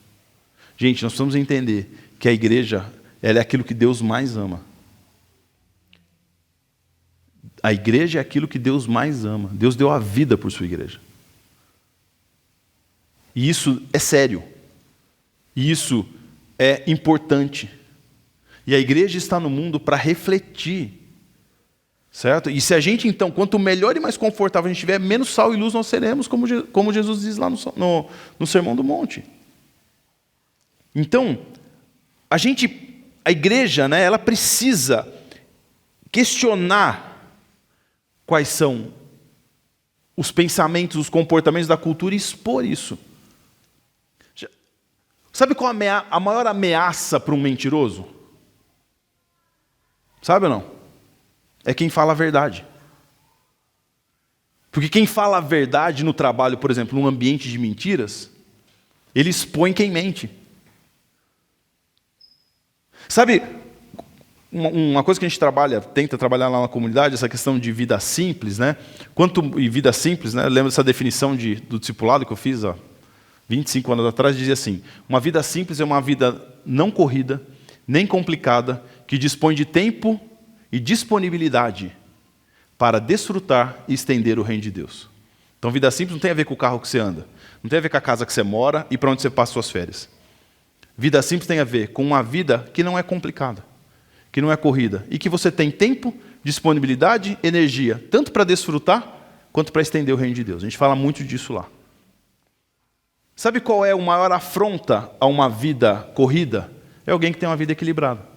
Gente, nós precisamos entender que a igreja, ela é aquilo que Deus mais ama. A igreja é aquilo que Deus mais ama. Deus deu a vida por sua igreja. E isso é sério. E isso é importante. E a igreja está no mundo para refletir. Certo? E se a gente, então, quanto melhor e mais confortável a gente tiver, menos sal e luz nós seremos, como Jesus diz lá no Sermão do Monte. Então, a igreja, né, ela precisa questionar quais são os pensamentos, os comportamentos da cultura e expor isso. Sabe qual a maior ameaça para um mentiroso? Sabe ou não? É quem fala a verdade. Porque quem fala a verdade no trabalho, por exemplo, num ambiente de mentiras, ele expõe quem mente. Sabe, uma coisa que a gente tenta trabalhar lá na comunidade, essa questão de vida simples, né? E vida simples, né? Eu lembro dessa definição do discipulado que eu fiz há 25 anos atrás, dizia assim: uma vida simples é uma vida não corrida, nem complicada, que dispõe de tempo e disponibilidade para desfrutar e estender o reino de Deus. Então, vida simples não tem a ver com o carro que você anda, não tem a ver com a casa que você mora e para onde você passa suas férias. Vida simples tem a ver com uma vida que não é complicada, que não é corrida, e que você tem tempo, disponibilidade, energia, tanto para desfrutar, quanto para estender o reino de Deus. A gente fala muito disso lá. Sabe qual é a maior afronta a uma vida corrida? É alguém que tem uma vida equilibrada.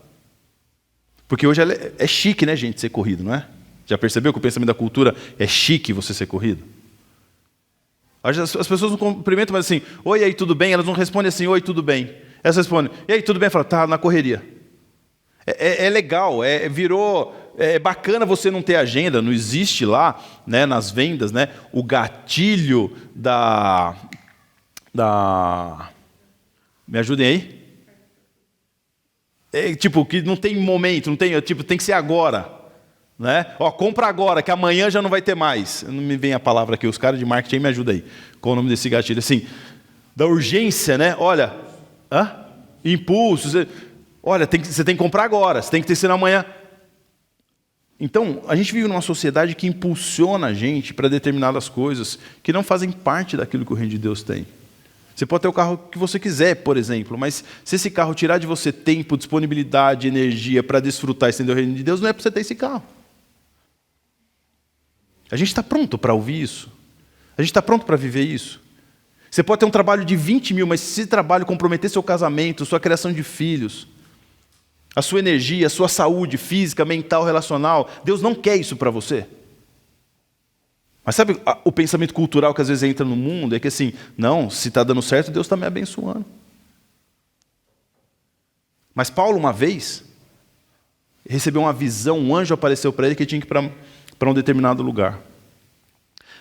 Porque hoje é chique, né, gente, ser corrido, não é? Já percebeu que o pensamento da cultura é chique você ser corrido? As pessoas não cumprimentam, mas assim, oi, aí, tudo bem? Elas não respondem assim, oi, tudo bem. Elas respondem, e aí, tudo bem? Fala, tá na correria. É legal, é bacana você não ter agenda, não existe lá, né, nas vendas, né, o gatilho me ajudem aí? Tipo, que não tem momento, tem que ser agora, né? Compra agora, que amanhã já não vai ter mais. Não me vem a palavra aqui, os caras de marketing me ajudam aí. Qual o nome desse gatilho? Assim, da urgência, né? Olha, impulsos. Olha, você tem que comprar agora, você tem que ter sido amanhã. Então, a gente vive numa sociedade que impulsiona a gente para determinadas coisas que não fazem parte daquilo que o reino de Deus tem. Você pode ter o carro que você quiser, por exemplo, mas se esse carro tirar de você tempo, disponibilidade, energia para desfrutar e estender o reino de Deus, não é para você ter esse carro. A gente está pronto para ouvir isso. A gente está pronto para viver isso. Você pode ter um trabalho de 20 mil, mas se esse trabalho comprometer seu casamento, sua criação de filhos, a sua energia, a sua saúde física, mental, relacional, Deus não quer isso para você. Mas sabe o pensamento cultural que às vezes entra no mundo? É que assim, não, se está dando certo, Deus está me abençoando. Mas Paulo, uma vez, recebeu uma visão, um anjo apareceu para ele que tinha que ir para um determinado lugar.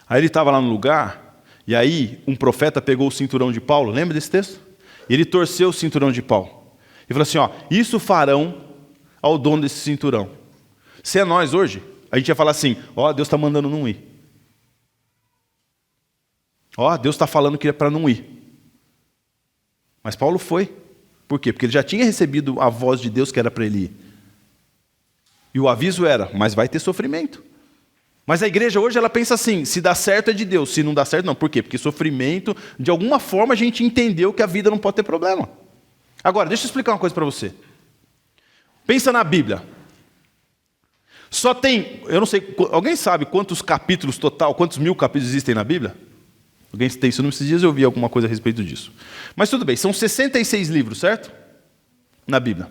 Aí ele estava lá no lugar, e aí um profeta pegou o cinturão de Paulo, lembra desse texto? E ele torceu o cinturão de Paulo. E falou assim, isso farão ao dono desse cinturão. Se é nós hoje, a gente ia falar assim, Deus está mandando não ir. Deus está falando que é para não ir. Mas Paulo foi. Por quê? Porque ele já tinha recebido a voz de Deus que era para ele ir. E o aviso era, mas vai ter sofrimento. Mas a igreja hoje, ela pensa assim, se dá certo é de Deus, se não dá certo não. Por quê? Porque sofrimento, de alguma forma a gente entendeu que a vida não pode ter problema. Agora, deixa eu explicar uma coisa para você. Pensa na Bíblia. Só tem, eu não sei, alguém sabe quantos capítulos total, quantos 1000 capítulos existem na Bíblia? Alguém tem isso? Nesses dias eu ouvi alguma coisa a respeito disso. Mas tudo bem, são 66 livros, certo? Na Bíblia.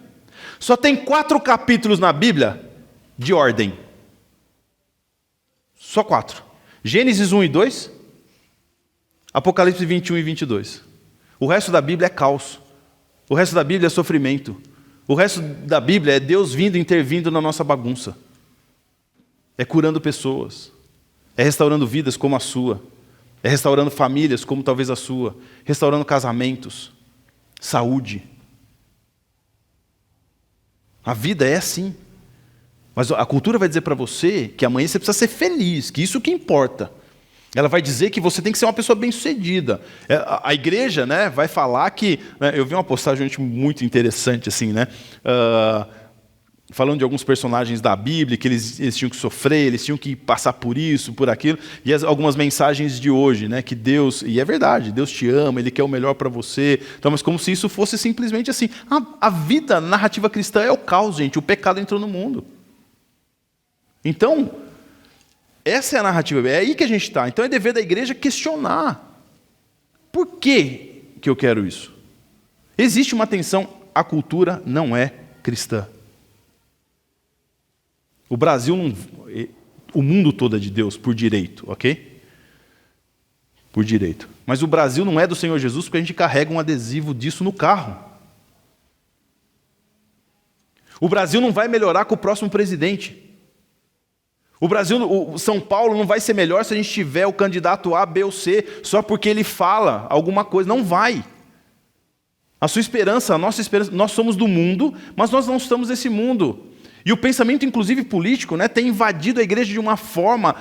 Só tem 4 capítulos na Bíblia de ordem. Só 4. Gênesis 1 e 2, Apocalipse 21 e 22. O resto da Bíblia é caos. O resto da Bíblia é sofrimento. O resto da Bíblia é Deus vindo, intervindo na nossa bagunça. é curando pessoas, é restaurando vidas como a sua, é restaurando famílias como talvez a sua, restaurando casamentos, saúde. A vida é assim. Mas a cultura vai dizer para você que amanhã você precisa ser feliz, que isso que importa. Ela vai dizer que você tem que ser uma pessoa bem-sucedida. A igreja, né, vai falar que... Né, eu vi uma postagem muito interessante, assim, né, falando de alguns personagens da Bíblia, que eles tinham que sofrer, eles tinham que passar por isso, por aquilo, e algumas mensagens de hoje, né, que Deus... E é verdade, Deus te ama, Ele quer o melhor para você. Então, mas como se isso fosse simplesmente assim. A vida, a narrativa cristã é o caos, gente. O pecado entrou no mundo. Então... essa é a narrativa, é aí que a gente está. Então é dever da igreja questionar. Por que eu quero isso? Existe uma tensão, a cultura não é cristã. O Brasil não... o mundo todo é de Deus, por direito, ok? Por direito. Mas o Brasil não é do Senhor Jesus porque a gente carrega um adesivo disso no carro. O Brasil não vai melhorar com o próximo presidente. O Brasil, o São Paulo não vai ser melhor se a gente tiver o candidato A, B ou C, só porque ele fala alguma coisa. Não vai. A sua esperança, a nossa esperança, nós somos do mundo, mas nós não estamos desse mundo. E o pensamento, inclusive político, né, tem invadido a igreja de uma forma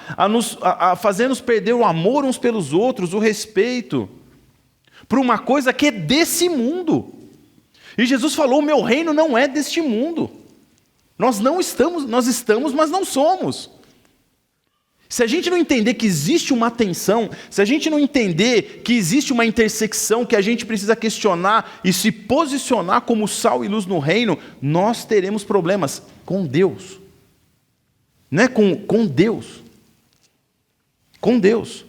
a fazer-nos perder o amor uns pelos outros, o respeito, por uma coisa que é desse mundo. E Jesus falou, o meu reino não é deste mundo. Nós estamos, mas não somos. Se a gente não entender que existe uma tensão, se a gente não entender que existe uma intersecção que a gente precisa questionar e se posicionar como sal e luz no reino, nós teremos problemas com Deus. Não é com Deus. Com Deus.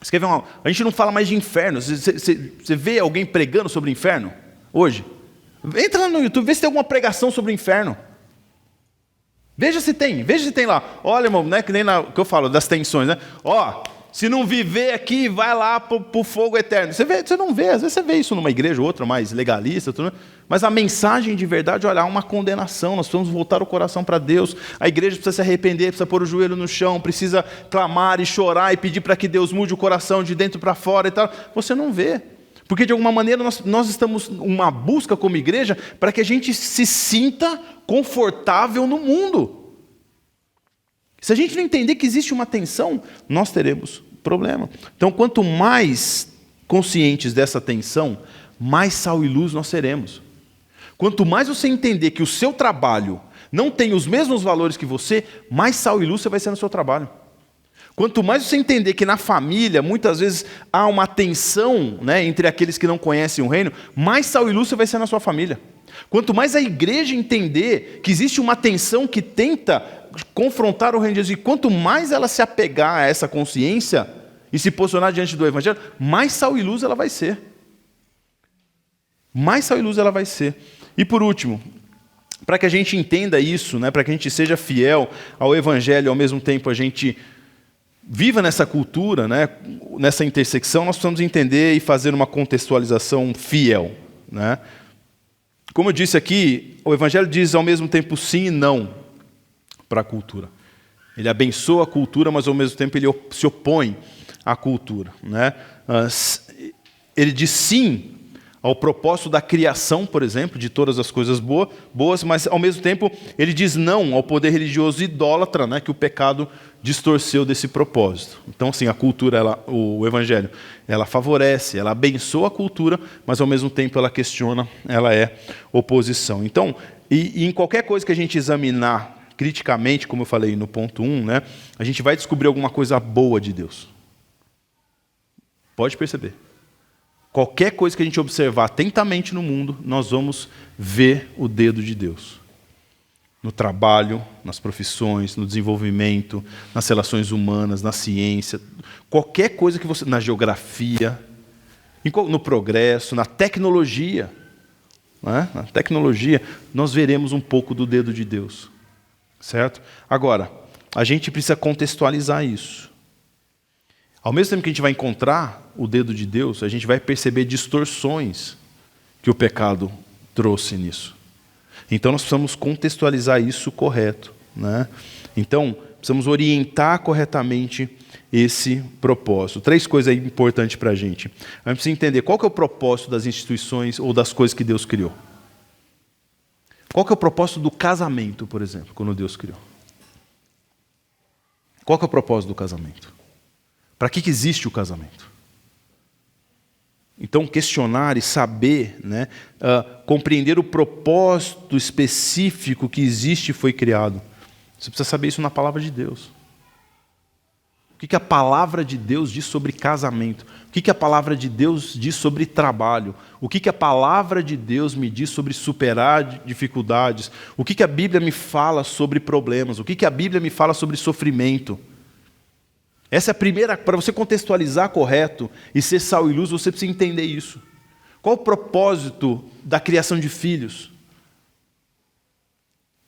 Você quer ver a gente não fala mais de inferno. Você vê alguém pregando sobre o inferno hoje? Entra lá no YouTube, vê se tem alguma pregação sobre o inferno. Veja se tem lá. Olha, irmão, né, que nem que eu falo das tensões, né? Ó, se não viver aqui, vai lá pro fogo eterno. Você não vê, às vezes você vê isso numa igreja ou outra mais legalista, tudo, mas a mensagem de verdade, olha, há uma condenação, nós precisamos voltar o coração para Deus, a igreja precisa se arrepender, precisa pôr o joelho no chão, precisa clamar e chorar e pedir para que Deus mude o coração de dentro para fora e tal. Você não vê. Porque de alguma maneira nós estamos uma busca como igreja para que a gente se sinta confortável no mundo. Se a gente não entender que existe uma tensão, nós teremos problema. Então, quanto mais conscientes dessa tensão, mais sal e luz nós seremos. Quanto mais você entender que o seu trabalho não tem os mesmos valores que você, mais sal e luz você vai ser no seu trabalho. Quanto mais você entender que na família, muitas vezes, há uma tensão, né, entre aqueles que não conhecem o reino, mais sal e luz você vai ser na sua família. Quanto mais a igreja entender que existe uma tensão que tenta confrontar o reino de Jesus, e quanto mais ela se apegar a essa consciência e se posicionar diante do evangelho, mais sal e luz ela vai ser. Mais sal e luz ela vai ser. E por último, para que a gente entenda isso, né, para que a gente seja fiel ao evangelho, ao mesmo tempo a gente viva nessa cultura, né, nessa intersecção, nós precisamos entender e fazer uma contextualização fiel, né? Como eu disse aqui, o Evangelho diz ao mesmo tempo sim e não para a cultura. Ele abençoa a cultura, mas ao mesmo tempo ele se opõe à cultura, né? Ele diz sim ao propósito da criação, por exemplo, de todas as coisas boas, mas ao mesmo tempo ele diz não ao poder religioso idólatra, né, que o pecado distorceu desse propósito. Então, assim, a cultura, o Evangelho, ela favorece, ela abençoa a cultura, mas ao mesmo tempo ela questiona, ela é oposição. Então, e em qualquer coisa que a gente examinar criticamente, como eu falei no ponto 1, né, a gente vai descobrir alguma coisa boa de Deus. Pode perceber. Qualquer coisa que a gente observar atentamente no mundo, nós vamos ver o dedo de Deus. No trabalho, nas profissões, no desenvolvimento, nas relações humanas, na ciência, qualquer coisa que você... na geografia, no progresso, na tecnologia. Né? Na tecnologia, nós veremos um pouco do dedo de Deus. Certo? Agora, a gente precisa contextualizar isso. Ao mesmo tempo que a gente vai encontrar o dedo de Deus, a gente vai perceber distorções que o pecado trouxe nisso. Então nós precisamos contextualizar isso correto, né? Então, precisamos orientar corretamente esse propósito. 3 coisas importantes para a gente. A gente precisa entender qual que é o propósito das instituições ou das coisas que Deus criou. Qual que é o propósito do casamento, por exemplo, quando Deus criou? Qual que é o propósito do casamento? Para que existe o casamento? Então, questionar e saber, né, compreender o propósito específico que existe e foi criado. Você precisa saber isso na palavra de Deus. O que a palavra de Deus diz sobre casamento? O que a palavra de Deus diz sobre trabalho? O que a palavra de Deus me diz sobre superar dificuldades? O que a Bíblia me fala sobre problemas? O que a Bíblia me fala sobre sofrimento? Essa é a primeira, para você contextualizar correto e ser sal e luz, você precisa entender isso. Qual o propósito da criação de filhos?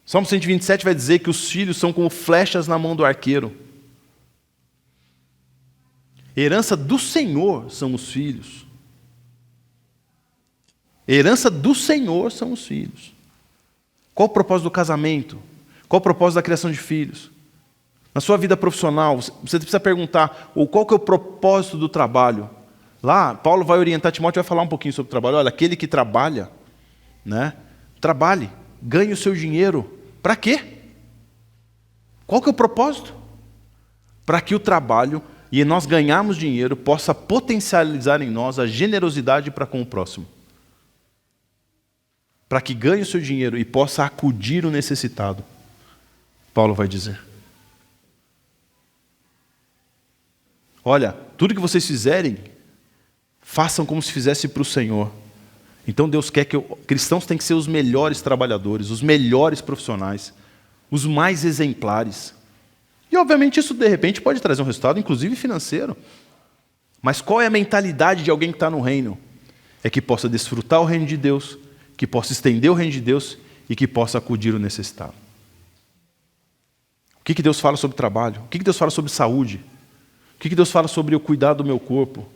Salmo 127 vai dizer que os filhos são como flechas na mão do arqueiro. Herança do Senhor são os filhos. Herança do Senhor são os filhos. Qual o propósito do casamento? Qual o propósito da criação de filhos? Na sua vida profissional, você precisa perguntar qual que é o propósito do trabalho. Lá, Paulo vai orientar Timóteo e vai falar um pouquinho sobre o trabalho. Olha, aquele que trabalha, né, trabalhe, ganhe o seu dinheiro. Para quê? Qual que é o propósito? Para que o trabalho e nós ganharmos dinheiro possa potencializar em nós a generosidade para com o próximo. Para que ganhe o seu dinheiro e possa acudir o necessitado. Paulo vai dizer. Olha, tudo que vocês fizerem, façam como se fizesse para o Senhor. Então Deus quer que cristãos têm que ser os melhores trabalhadores, os melhores profissionais, os mais exemplares. E obviamente isso de repente pode trazer um resultado, inclusive financeiro. Mas qual é a mentalidade de alguém que está no reino? É que possa desfrutar o reino de Deus, que possa estender o reino de Deus e que possa acudir o necessitado. O que Deus fala sobre trabalho? O que Deus fala sobre saúde? O que Deus fala sobre o cuidar do meu corpo?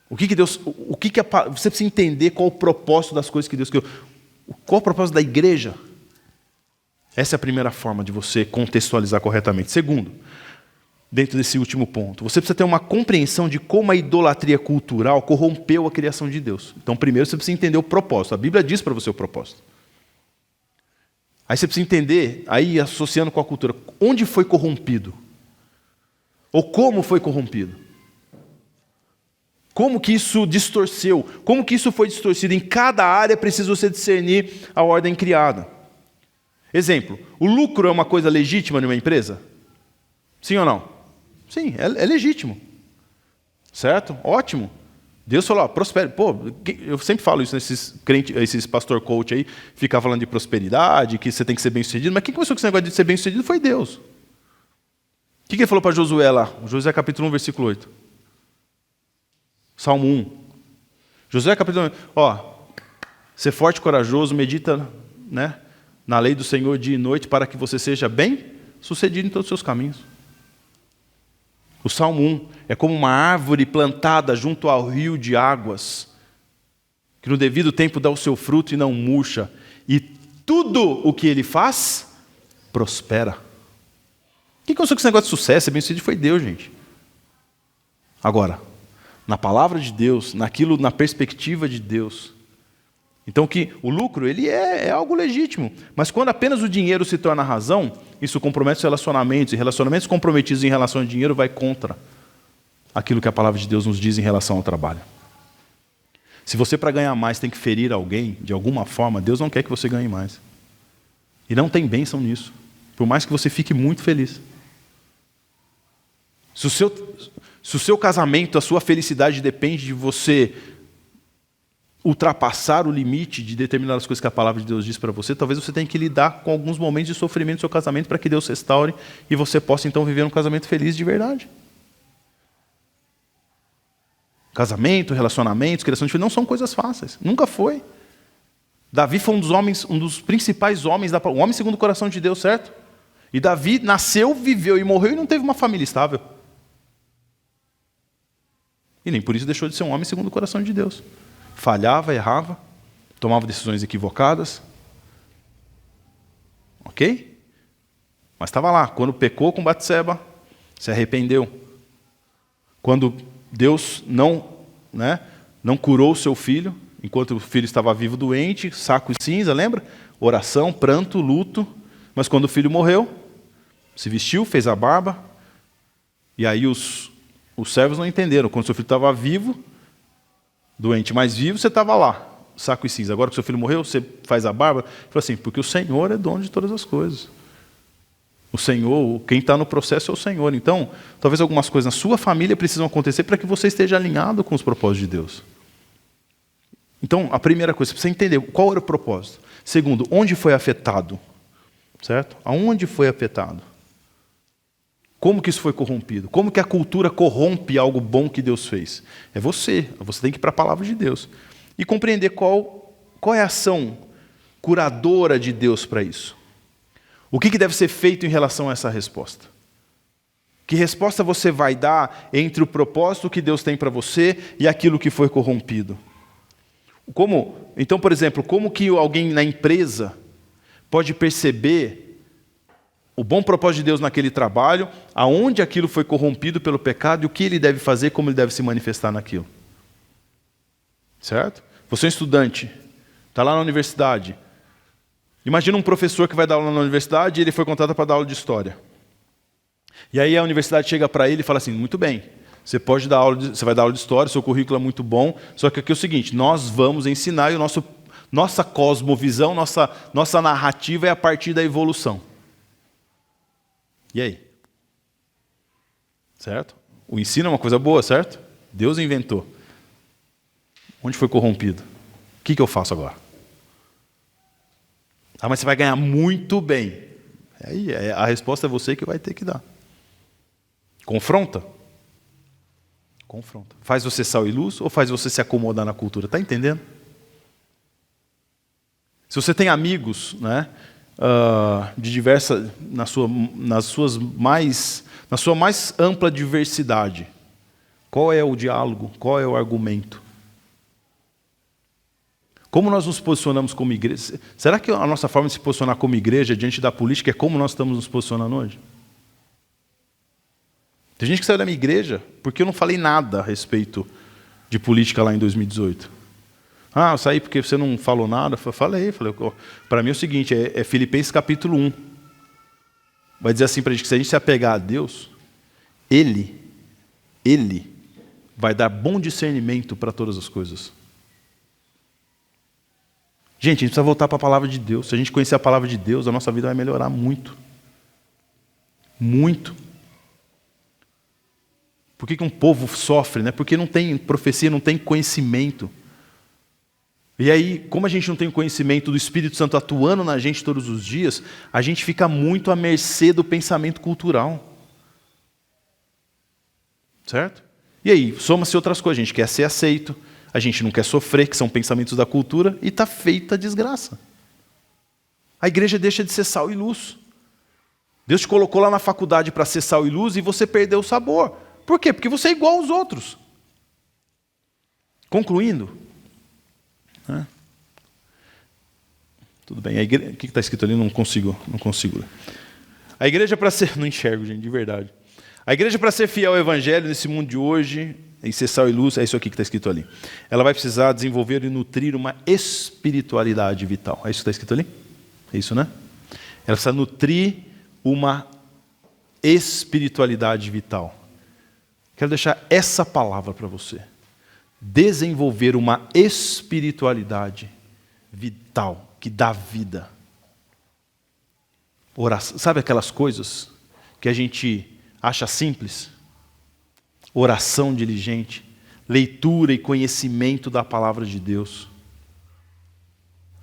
Você precisa entender qual o propósito das coisas que Deus criou. Qual o propósito da igreja? Essa é a primeira forma de você contextualizar corretamente. Segundo, dentro desse último ponto, você precisa ter uma compreensão de como a idolatria cultural corrompeu a criação de Deus. Então, primeiro você precisa entender o propósito. A Bíblia diz para você o propósito. Aí você precisa entender, aí associando com a cultura, onde foi corrompido? Ou como foi corrompido? Como que isso distorceu? Como que isso foi distorcido? Em cada área precisa você discernir a ordem criada. Exemplo, o lucro é uma coisa legítima numa empresa? Sim ou não? Sim, é legítimo. Certo? Ótimo. Deus falou, prospere. Pô, eu sempre falo isso nesses esses pastor coach aí, ficar falando de prosperidade, que você tem que ser bem-sucedido. Mas quem começou com esse negócio de ser bem-sucedido foi Deus. O que ele falou para Josué lá? Josué capítulo 1, versículo 8. Salmo 1. Josué capítulo 1. Ser forte e corajoso, medita, né, na lei do Senhor dia e noite, para que você seja bem-sucedido em todos os seus caminhos. O Salmo 1 é como uma árvore plantada junto ao rio de águas, que no devido tempo dá o seu fruto e não murcha, e tudo o que ele faz, prospera. Quem começou com esse negócio de sucesso, bem-sucedido, foi Deus, gente. Agora, na palavra de Deus, na perspectiva de Deus. Então que o lucro ele é algo legítimo, mas quando apenas o dinheiro se torna a razão, isso compromete os relacionamentos, e relacionamentos comprometidos em relação ao dinheiro vai contra aquilo que a palavra de Deus nos diz em relação ao trabalho. Se você para ganhar mais tem que ferir alguém, de alguma forma, Deus não quer que você ganhe mais. E não tem bênção nisso, por mais que você fique muito feliz. Se o seu casamento, a sua felicidade depende de você ultrapassar o limite de determinadas coisas que a palavra de Deus diz para você, talvez você tenha que lidar com alguns momentos de sofrimento do seu casamento para que Deus restaure e você possa então viver um casamento feliz de verdade. Casamento, relacionamentos, criação de filhos não são coisas fáceis, nunca foi. Davi foi um dos principais homens, um homem segundo o coração de Deus, certo? E Davi nasceu, viveu e morreu e não teve uma família estável. E nem por isso deixou de ser um homem segundo o coração de Deus. Falhava, errava, tomava decisões equivocadas. Ok? Mas estava lá. Quando pecou com Batseba, se arrependeu. Quando Deus não curou o seu filho, enquanto o filho estava vivo doente, saco e cinza, lembra? Oração, pranto, luto. Mas quando o filho morreu, se vestiu, fez a barba. E aí os servos não entenderam. Quando seu filho estava vivo, doente, mas vivo, você estava lá, saco e cinza. Agora que seu filho morreu, você faz a barba. Ele falou assim, porque o Senhor é dono de todas as coisas. O Senhor, quem está no processo é o Senhor. Então, talvez algumas coisas na sua família precisam acontecer para que você esteja alinhado com os propósitos de Deus. Então, a primeira coisa, você precisa entender qual era o propósito. Segundo, onde foi afetado? Certo? Aonde foi afetado? Como que isso foi corrompido? Como que a cultura corrompe algo bom que Deus fez? É você tem que ir para a palavra de Deus. E compreender qual é a ação curadora de Deus para isso. O que deve ser feito em relação a essa resposta? Que resposta você vai dar entre o propósito que Deus tem para você e aquilo que foi corrompido? Então, por exemplo, como que alguém na empresa pode perceber o bom propósito de Deus naquele trabalho, aonde aquilo foi corrompido pelo pecado e o que ele deve fazer, como ele deve se manifestar naquilo? Certo? Você é um estudante, está lá na universidade. Imagina um professor que vai dar aula na universidade e ele foi contratado para dar aula de história. E aí a universidade chega para ele e fala assim, muito bem, você vai dar aula de história, seu currículo é muito bom, só que aqui é o seguinte, nós vamos ensinar e nossa cosmovisão, nossa narrativa é a partir da evolução. E aí? Certo? O ensino é uma coisa boa, certo? Deus inventou. Onde foi corrompido? O que eu faço agora? Ah, mas você vai ganhar muito bem. Aí a resposta é você que vai ter que dar. Confronta? Confronta. Faz você sal e luz ou faz você se acomodar na cultura? Está entendendo? Se você tem amigos, né? De diversas, na sua mais ampla diversidade, qual é o diálogo? Qual é o argumento? Como nós nos posicionamos como igreja? Será que a nossa forma de se posicionar como igreja diante da política é como nós estamos nos posicionando hoje? Tem gente que saiu da minha igreja porque eu não falei nada a respeito de política lá em 2018. Ah, eu saí porque você não falou nada. Falei. Para mim é o seguinte, é Filipenses capítulo 1. Vai dizer assim para a gente que se a gente se apegar a Deus, Ele vai dar bom discernimento para todas as coisas. Gente, a gente precisa voltar para a palavra de Deus. Se a gente conhecer a palavra de Deus, a nossa vida vai melhorar muito. Muito. Por que um povo sofre? Né? Porque não tem profecia, não tem conhecimento. E aí, como a gente não tem o conhecimento do Espírito Santo atuando na gente todos os dias, a gente fica muito à mercê do pensamento cultural. Certo? E aí, soma-se outras coisas. A gente quer ser aceito, a gente não quer sofrer, que são pensamentos da cultura, e está feita a desgraça. A igreja deixa de ser sal e luz. Deus te colocou lá na faculdade para ser sal e luz e você perdeu o sabor. Por quê? Porque você é igual aos outros. Concluindo, tudo bem, a igreja, o que está escrito ali? Não consigo ler. A igreja para ser... Não enxergo, gente, de verdade. A igreja para ser fiel ao evangelho nesse mundo de hoje, em ser sal e luz, é isso aqui que está escrito ali. Ela vai precisar desenvolver e nutrir uma espiritualidade vital. É isso que está escrito ali? É isso, né? Ela precisa nutrir uma espiritualidade vital. Quero deixar essa palavra para você. Desenvolver uma espiritualidade vital, que dá vida. Oração, sabe aquelas coisas que a gente acha simples? Oração diligente, leitura e conhecimento da palavra de Deus.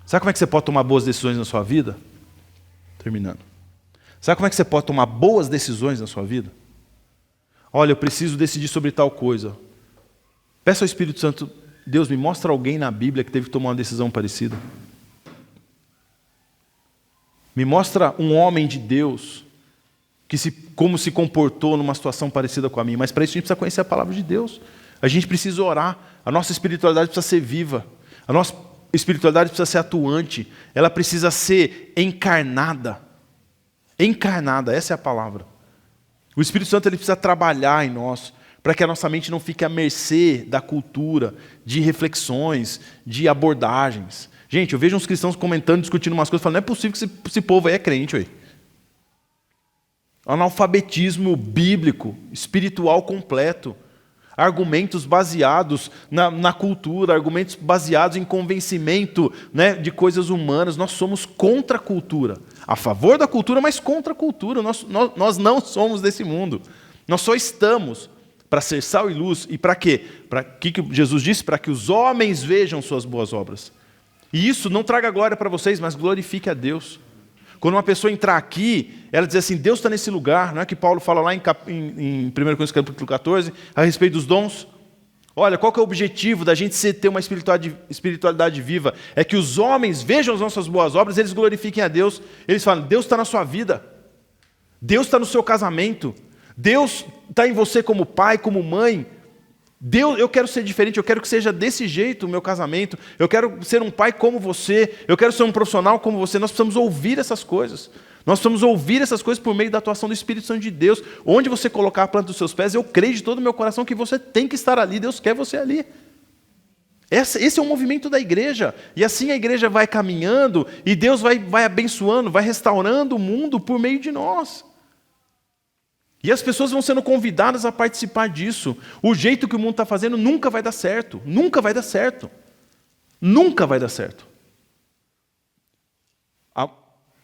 Sabe como é que você pode tomar boas decisões na sua vida? Terminando. Sabe como é que você pode tomar boas decisões na sua vida? Olha, eu preciso decidir sobre tal coisa. Peça ao Espírito Santo, Deus, me mostra alguém na Bíblia que teve que tomar uma decisão parecida. Me mostra um homem de Deus como se comportou numa situação parecida com a minha. Mas para isso a gente precisa conhecer a palavra de Deus. A gente precisa orar. A nossa espiritualidade precisa ser viva. A nossa espiritualidade precisa ser atuante. Ela precisa ser encarnada. encarnada, essa é a palavra. O Espírito Santo ele precisa trabalhar em nós, para que a nossa mente não fique à mercê da cultura, de reflexões, de abordagens. Gente, eu vejo uns cristãos comentando, discutindo umas coisas, falando, não é possível que esse povo aí é crente, ué. Analfabetismo bíblico, espiritual completo. Argumentos baseados na cultura, argumentos baseados em convencimento, né, de coisas humanas. Nós somos contra a cultura. A favor da cultura, mas contra a cultura. Nós não somos desse mundo. Nós só estamos para ser sal e luz. E para quê? Para que Jesus disse? Para que os homens vejam suas boas obras. E isso não traga glória para vocês, mas glorifique a Deus. Quando uma pessoa entrar aqui, ela diz assim, Deus está nesse lugar. Não é que Paulo fala lá em 1 Coríntios capítulo 14, a respeito dos dons? Olha, qual que é o objetivo da gente ter uma espiritualidade viva? É que os homens vejam as nossas boas obras, eles glorifiquem a Deus. Eles falam, Deus está na sua vida. Deus está no seu casamento. Deus está em você como pai, como mãe. Deus, eu quero ser diferente, eu quero que seja desse jeito o meu casamento, eu quero ser um pai como você, eu quero ser um profissional como você. Nós precisamos ouvir essas coisas. Nós precisamos ouvir essas coisas por meio da atuação do Espírito Santo de Deus. Onde você colocar a planta dos seus pés, eu creio de todo o meu coração que você tem que estar ali, Deus quer você ali. Esse é o movimento da igreja. E assim a igreja vai caminhando e Deus vai abençoando, vai restaurando o mundo por meio de nós. E as pessoas vão sendo convidadas a participar disso. O jeito que o mundo está fazendo nunca vai dar certo. Nunca vai dar certo. Nunca vai dar certo.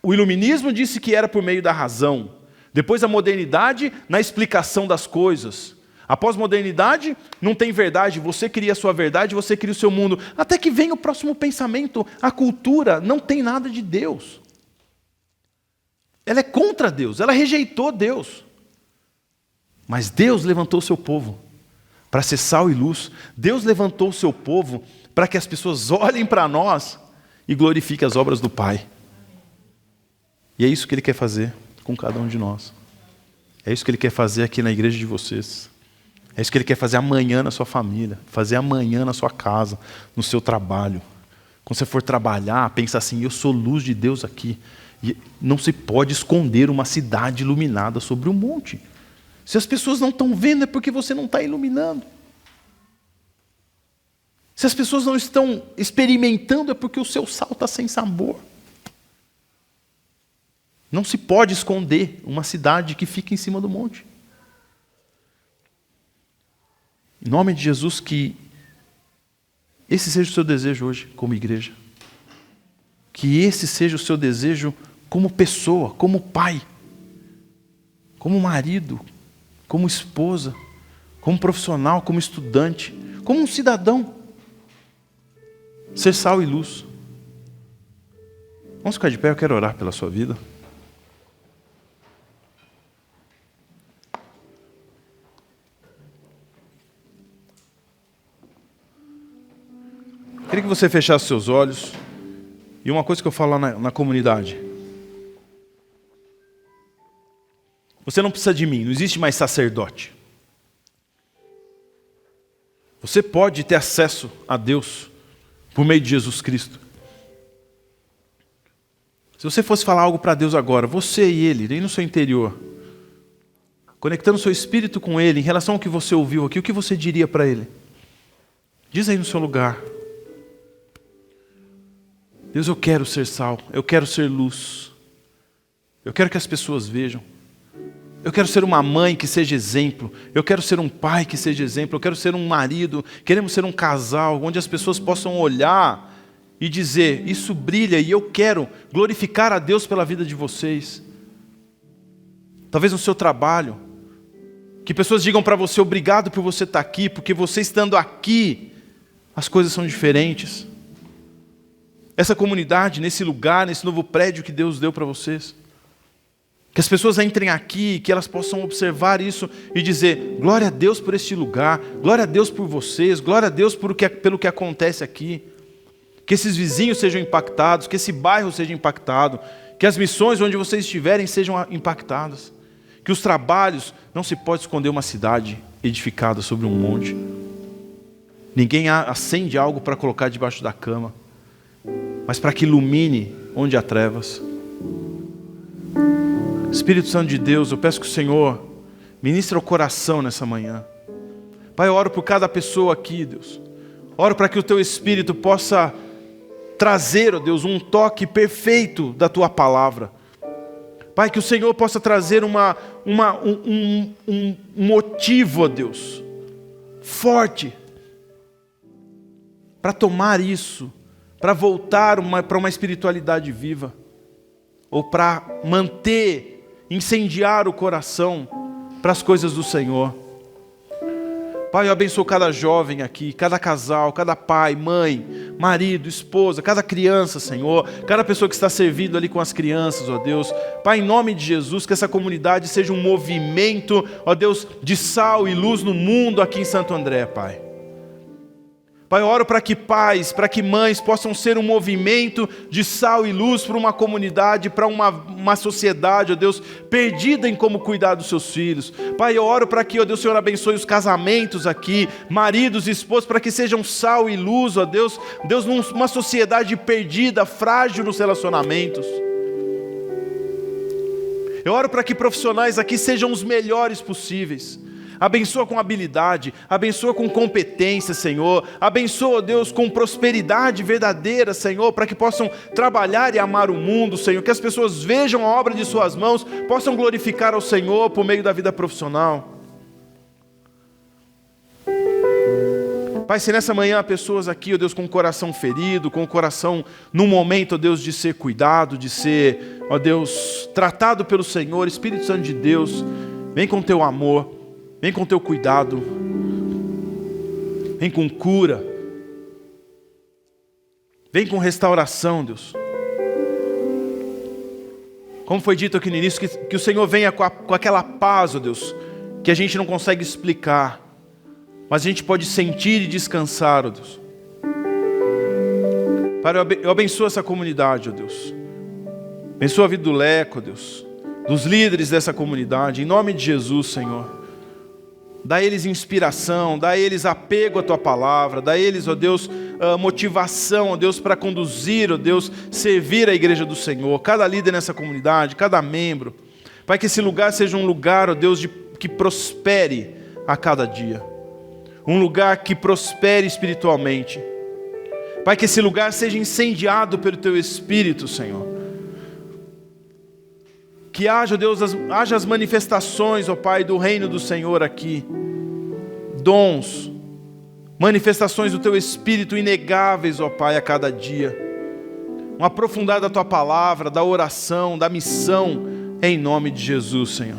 O iluminismo disse que era por meio da razão. Depois a modernidade na explicação das coisas. A pós-modernidade não tem verdade. Você cria a sua verdade, você cria o seu mundo. Até que vem o próximo pensamento. A cultura não tem nada de Deus. Ela é contra Deus. Ela rejeitou Deus. Mas Deus levantou o seu povo para ser sal e luz. Deus levantou o seu povo para que as pessoas olhem para nós e glorifiquem as obras do Pai. E é isso que Ele quer fazer com cada um de nós. É isso que Ele quer fazer aqui na igreja de vocês. É isso que Ele quer fazer amanhã na sua família, fazer amanhã na sua casa, no seu trabalho. Quando você for trabalhar, pensa assim, eu sou luz de Deus aqui. E não se pode esconder uma cidade iluminada sobre um monte. Se as pessoas não estão vendo, é porque você não está iluminando. Se as pessoas não estão experimentando, é porque o seu sal está sem sabor. Não se pode esconder uma cidade que fica em cima do monte. Em nome de Jesus, que esse seja o seu desejo hoje, como igreja. Que esse seja o seu desejo como pessoa, como pai, como marido, como esposa, como profissional, como estudante, como um cidadão. Ser sal e luz. Vamos ficar de pé, eu quero orar pela sua vida. Eu queria que você fechasse seus olhos. E uma coisa que eu falo lá na comunidade. Você não precisa de mim, não existe mais sacerdote. Você pode ter acesso a Deus por meio de Jesus Cristo. Se você fosse falar algo para Deus agora, você e Ele, aí no seu interior, conectando o seu espírito com Ele, em relação ao que você ouviu aqui, o que você diria para Ele? Diz aí no seu lugar. Deus, eu quero ser sal, eu quero ser luz. Eu quero que as pessoas vejam. Eu quero ser uma mãe que seja exemplo. Eu quero ser um pai que seja exemplo. Eu quero ser um marido. Queremos ser um casal onde as pessoas possam olhar e dizer, isso brilha e eu quero glorificar a Deus pela vida de vocês. Talvez no seu trabalho, que pessoas digam para você, obrigado por você estar aqui, porque você estando aqui, as coisas são diferentes. Essa comunidade, nesse lugar, nesse novo prédio que Deus deu para vocês. Que as pessoas entrem aqui, que elas possam observar isso e dizer, glória a Deus por este lugar, glória a Deus por vocês, glória a Deus pelo que acontece aqui. Que esses vizinhos sejam impactados, que esse bairro seja impactado, que as missões onde vocês estiverem sejam impactadas. Que os trabalhos, não se pode esconder uma cidade edificada sobre um monte. Ninguém acende algo para colocar debaixo da cama, mas para que ilumine onde há trevas. Espírito Santo de Deus, eu peço que o Senhor ministre o coração nessa manhã. Pai, eu oro por cada pessoa aqui, Deus. Oro para que o Teu Espírito possa trazer, ó Deus, um toque perfeito da Tua palavra. Pai, que o Senhor possa trazer um motivo, ó Deus, forte, para tomar isso, para voltar para uma espiritualidade viva, ou para manter, incendiar o coração para as coisas do Senhor. Pai, eu abençoo cada jovem aqui, cada casal, cada pai, mãe, marido, esposa, cada criança, Senhor, cada pessoa que está servindo ali com as crianças, ó Deus. Pai, em nome de Jesus, que essa comunidade seja um movimento, ó Deus, de sal e luz no mundo aqui em Santo André, Pai. Pai, eu oro para que pais, para que mães possam ser um movimento de sal e luz para uma comunidade, para uma sociedade, ó Deus, perdida em como cuidar dos seus filhos. Pai, eu oro para que, ó Deus, o Senhor abençoe os casamentos aqui, maridos e esposas, para que sejam sal e luz, ó Deus, Deus, numa sociedade perdida, frágil nos relacionamentos. Eu oro para que profissionais aqui sejam os melhores possíveis. Abençoa com habilidade, abençoa com competência, Senhor. Abençoa, Deus, com prosperidade verdadeira, Senhor, para que possam trabalhar e amar o mundo, Senhor. Que as pessoas vejam a obra de suas mãos, possam glorificar ao Senhor por meio da vida profissional. Pai, se nessa manhã há pessoas aqui, ó Deus, com o coração ferido, com o coração num momento, ó Deus, de ser cuidado, de ser, ó Deus, tratado pelo Senhor, Espírito Santo de Deus, vem com teu amor. Vem com teu cuidado, vem com cura, vem com restauração, Deus. Como foi dito aqui no início, que o Senhor venha com aquela paz, ó Deus, que a gente não consegue explicar, mas a gente pode sentir e descansar, ó Deus. Pai, eu abençoo essa comunidade, ó Deus. Abençoa a vida do Leco, ó Deus, dos líderes dessa comunidade, em nome de Jesus, Senhor. Dá a eles inspiração, dá a eles apego à Tua palavra, dá a eles, ó Deus, motivação, ó Deus, para conduzir, ó Deus, servir a igreja do Senhor, cada líder nessa comunidade, cada membro. Pai, que esse lugar seja um lugar, ó Deus, que prospere a cada dia. Um lugar que prospere espiritualmente. Pai, que esse lugar seja incendiado pelo Teu Espírito, Senhor. Que haja, Deus, haja as manifestações, ó Pai, do reino do Senhor aqui. Dons, manifestações do Teu Espírito inegáveis, ó Pai, a cada dia. Um aprofundar da Tua palavra, da oração, da missão, em nome de Jesus, Senhor.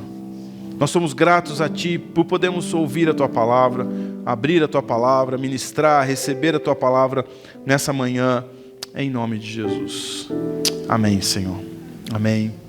Nós somos gratos a Ti por podermos ouvir a Tua palavra, abrir a Tua palavra, ministrar, receber a Tua palavra nessa manhã, em nome de Jesus. Amém, Senhor. Amém.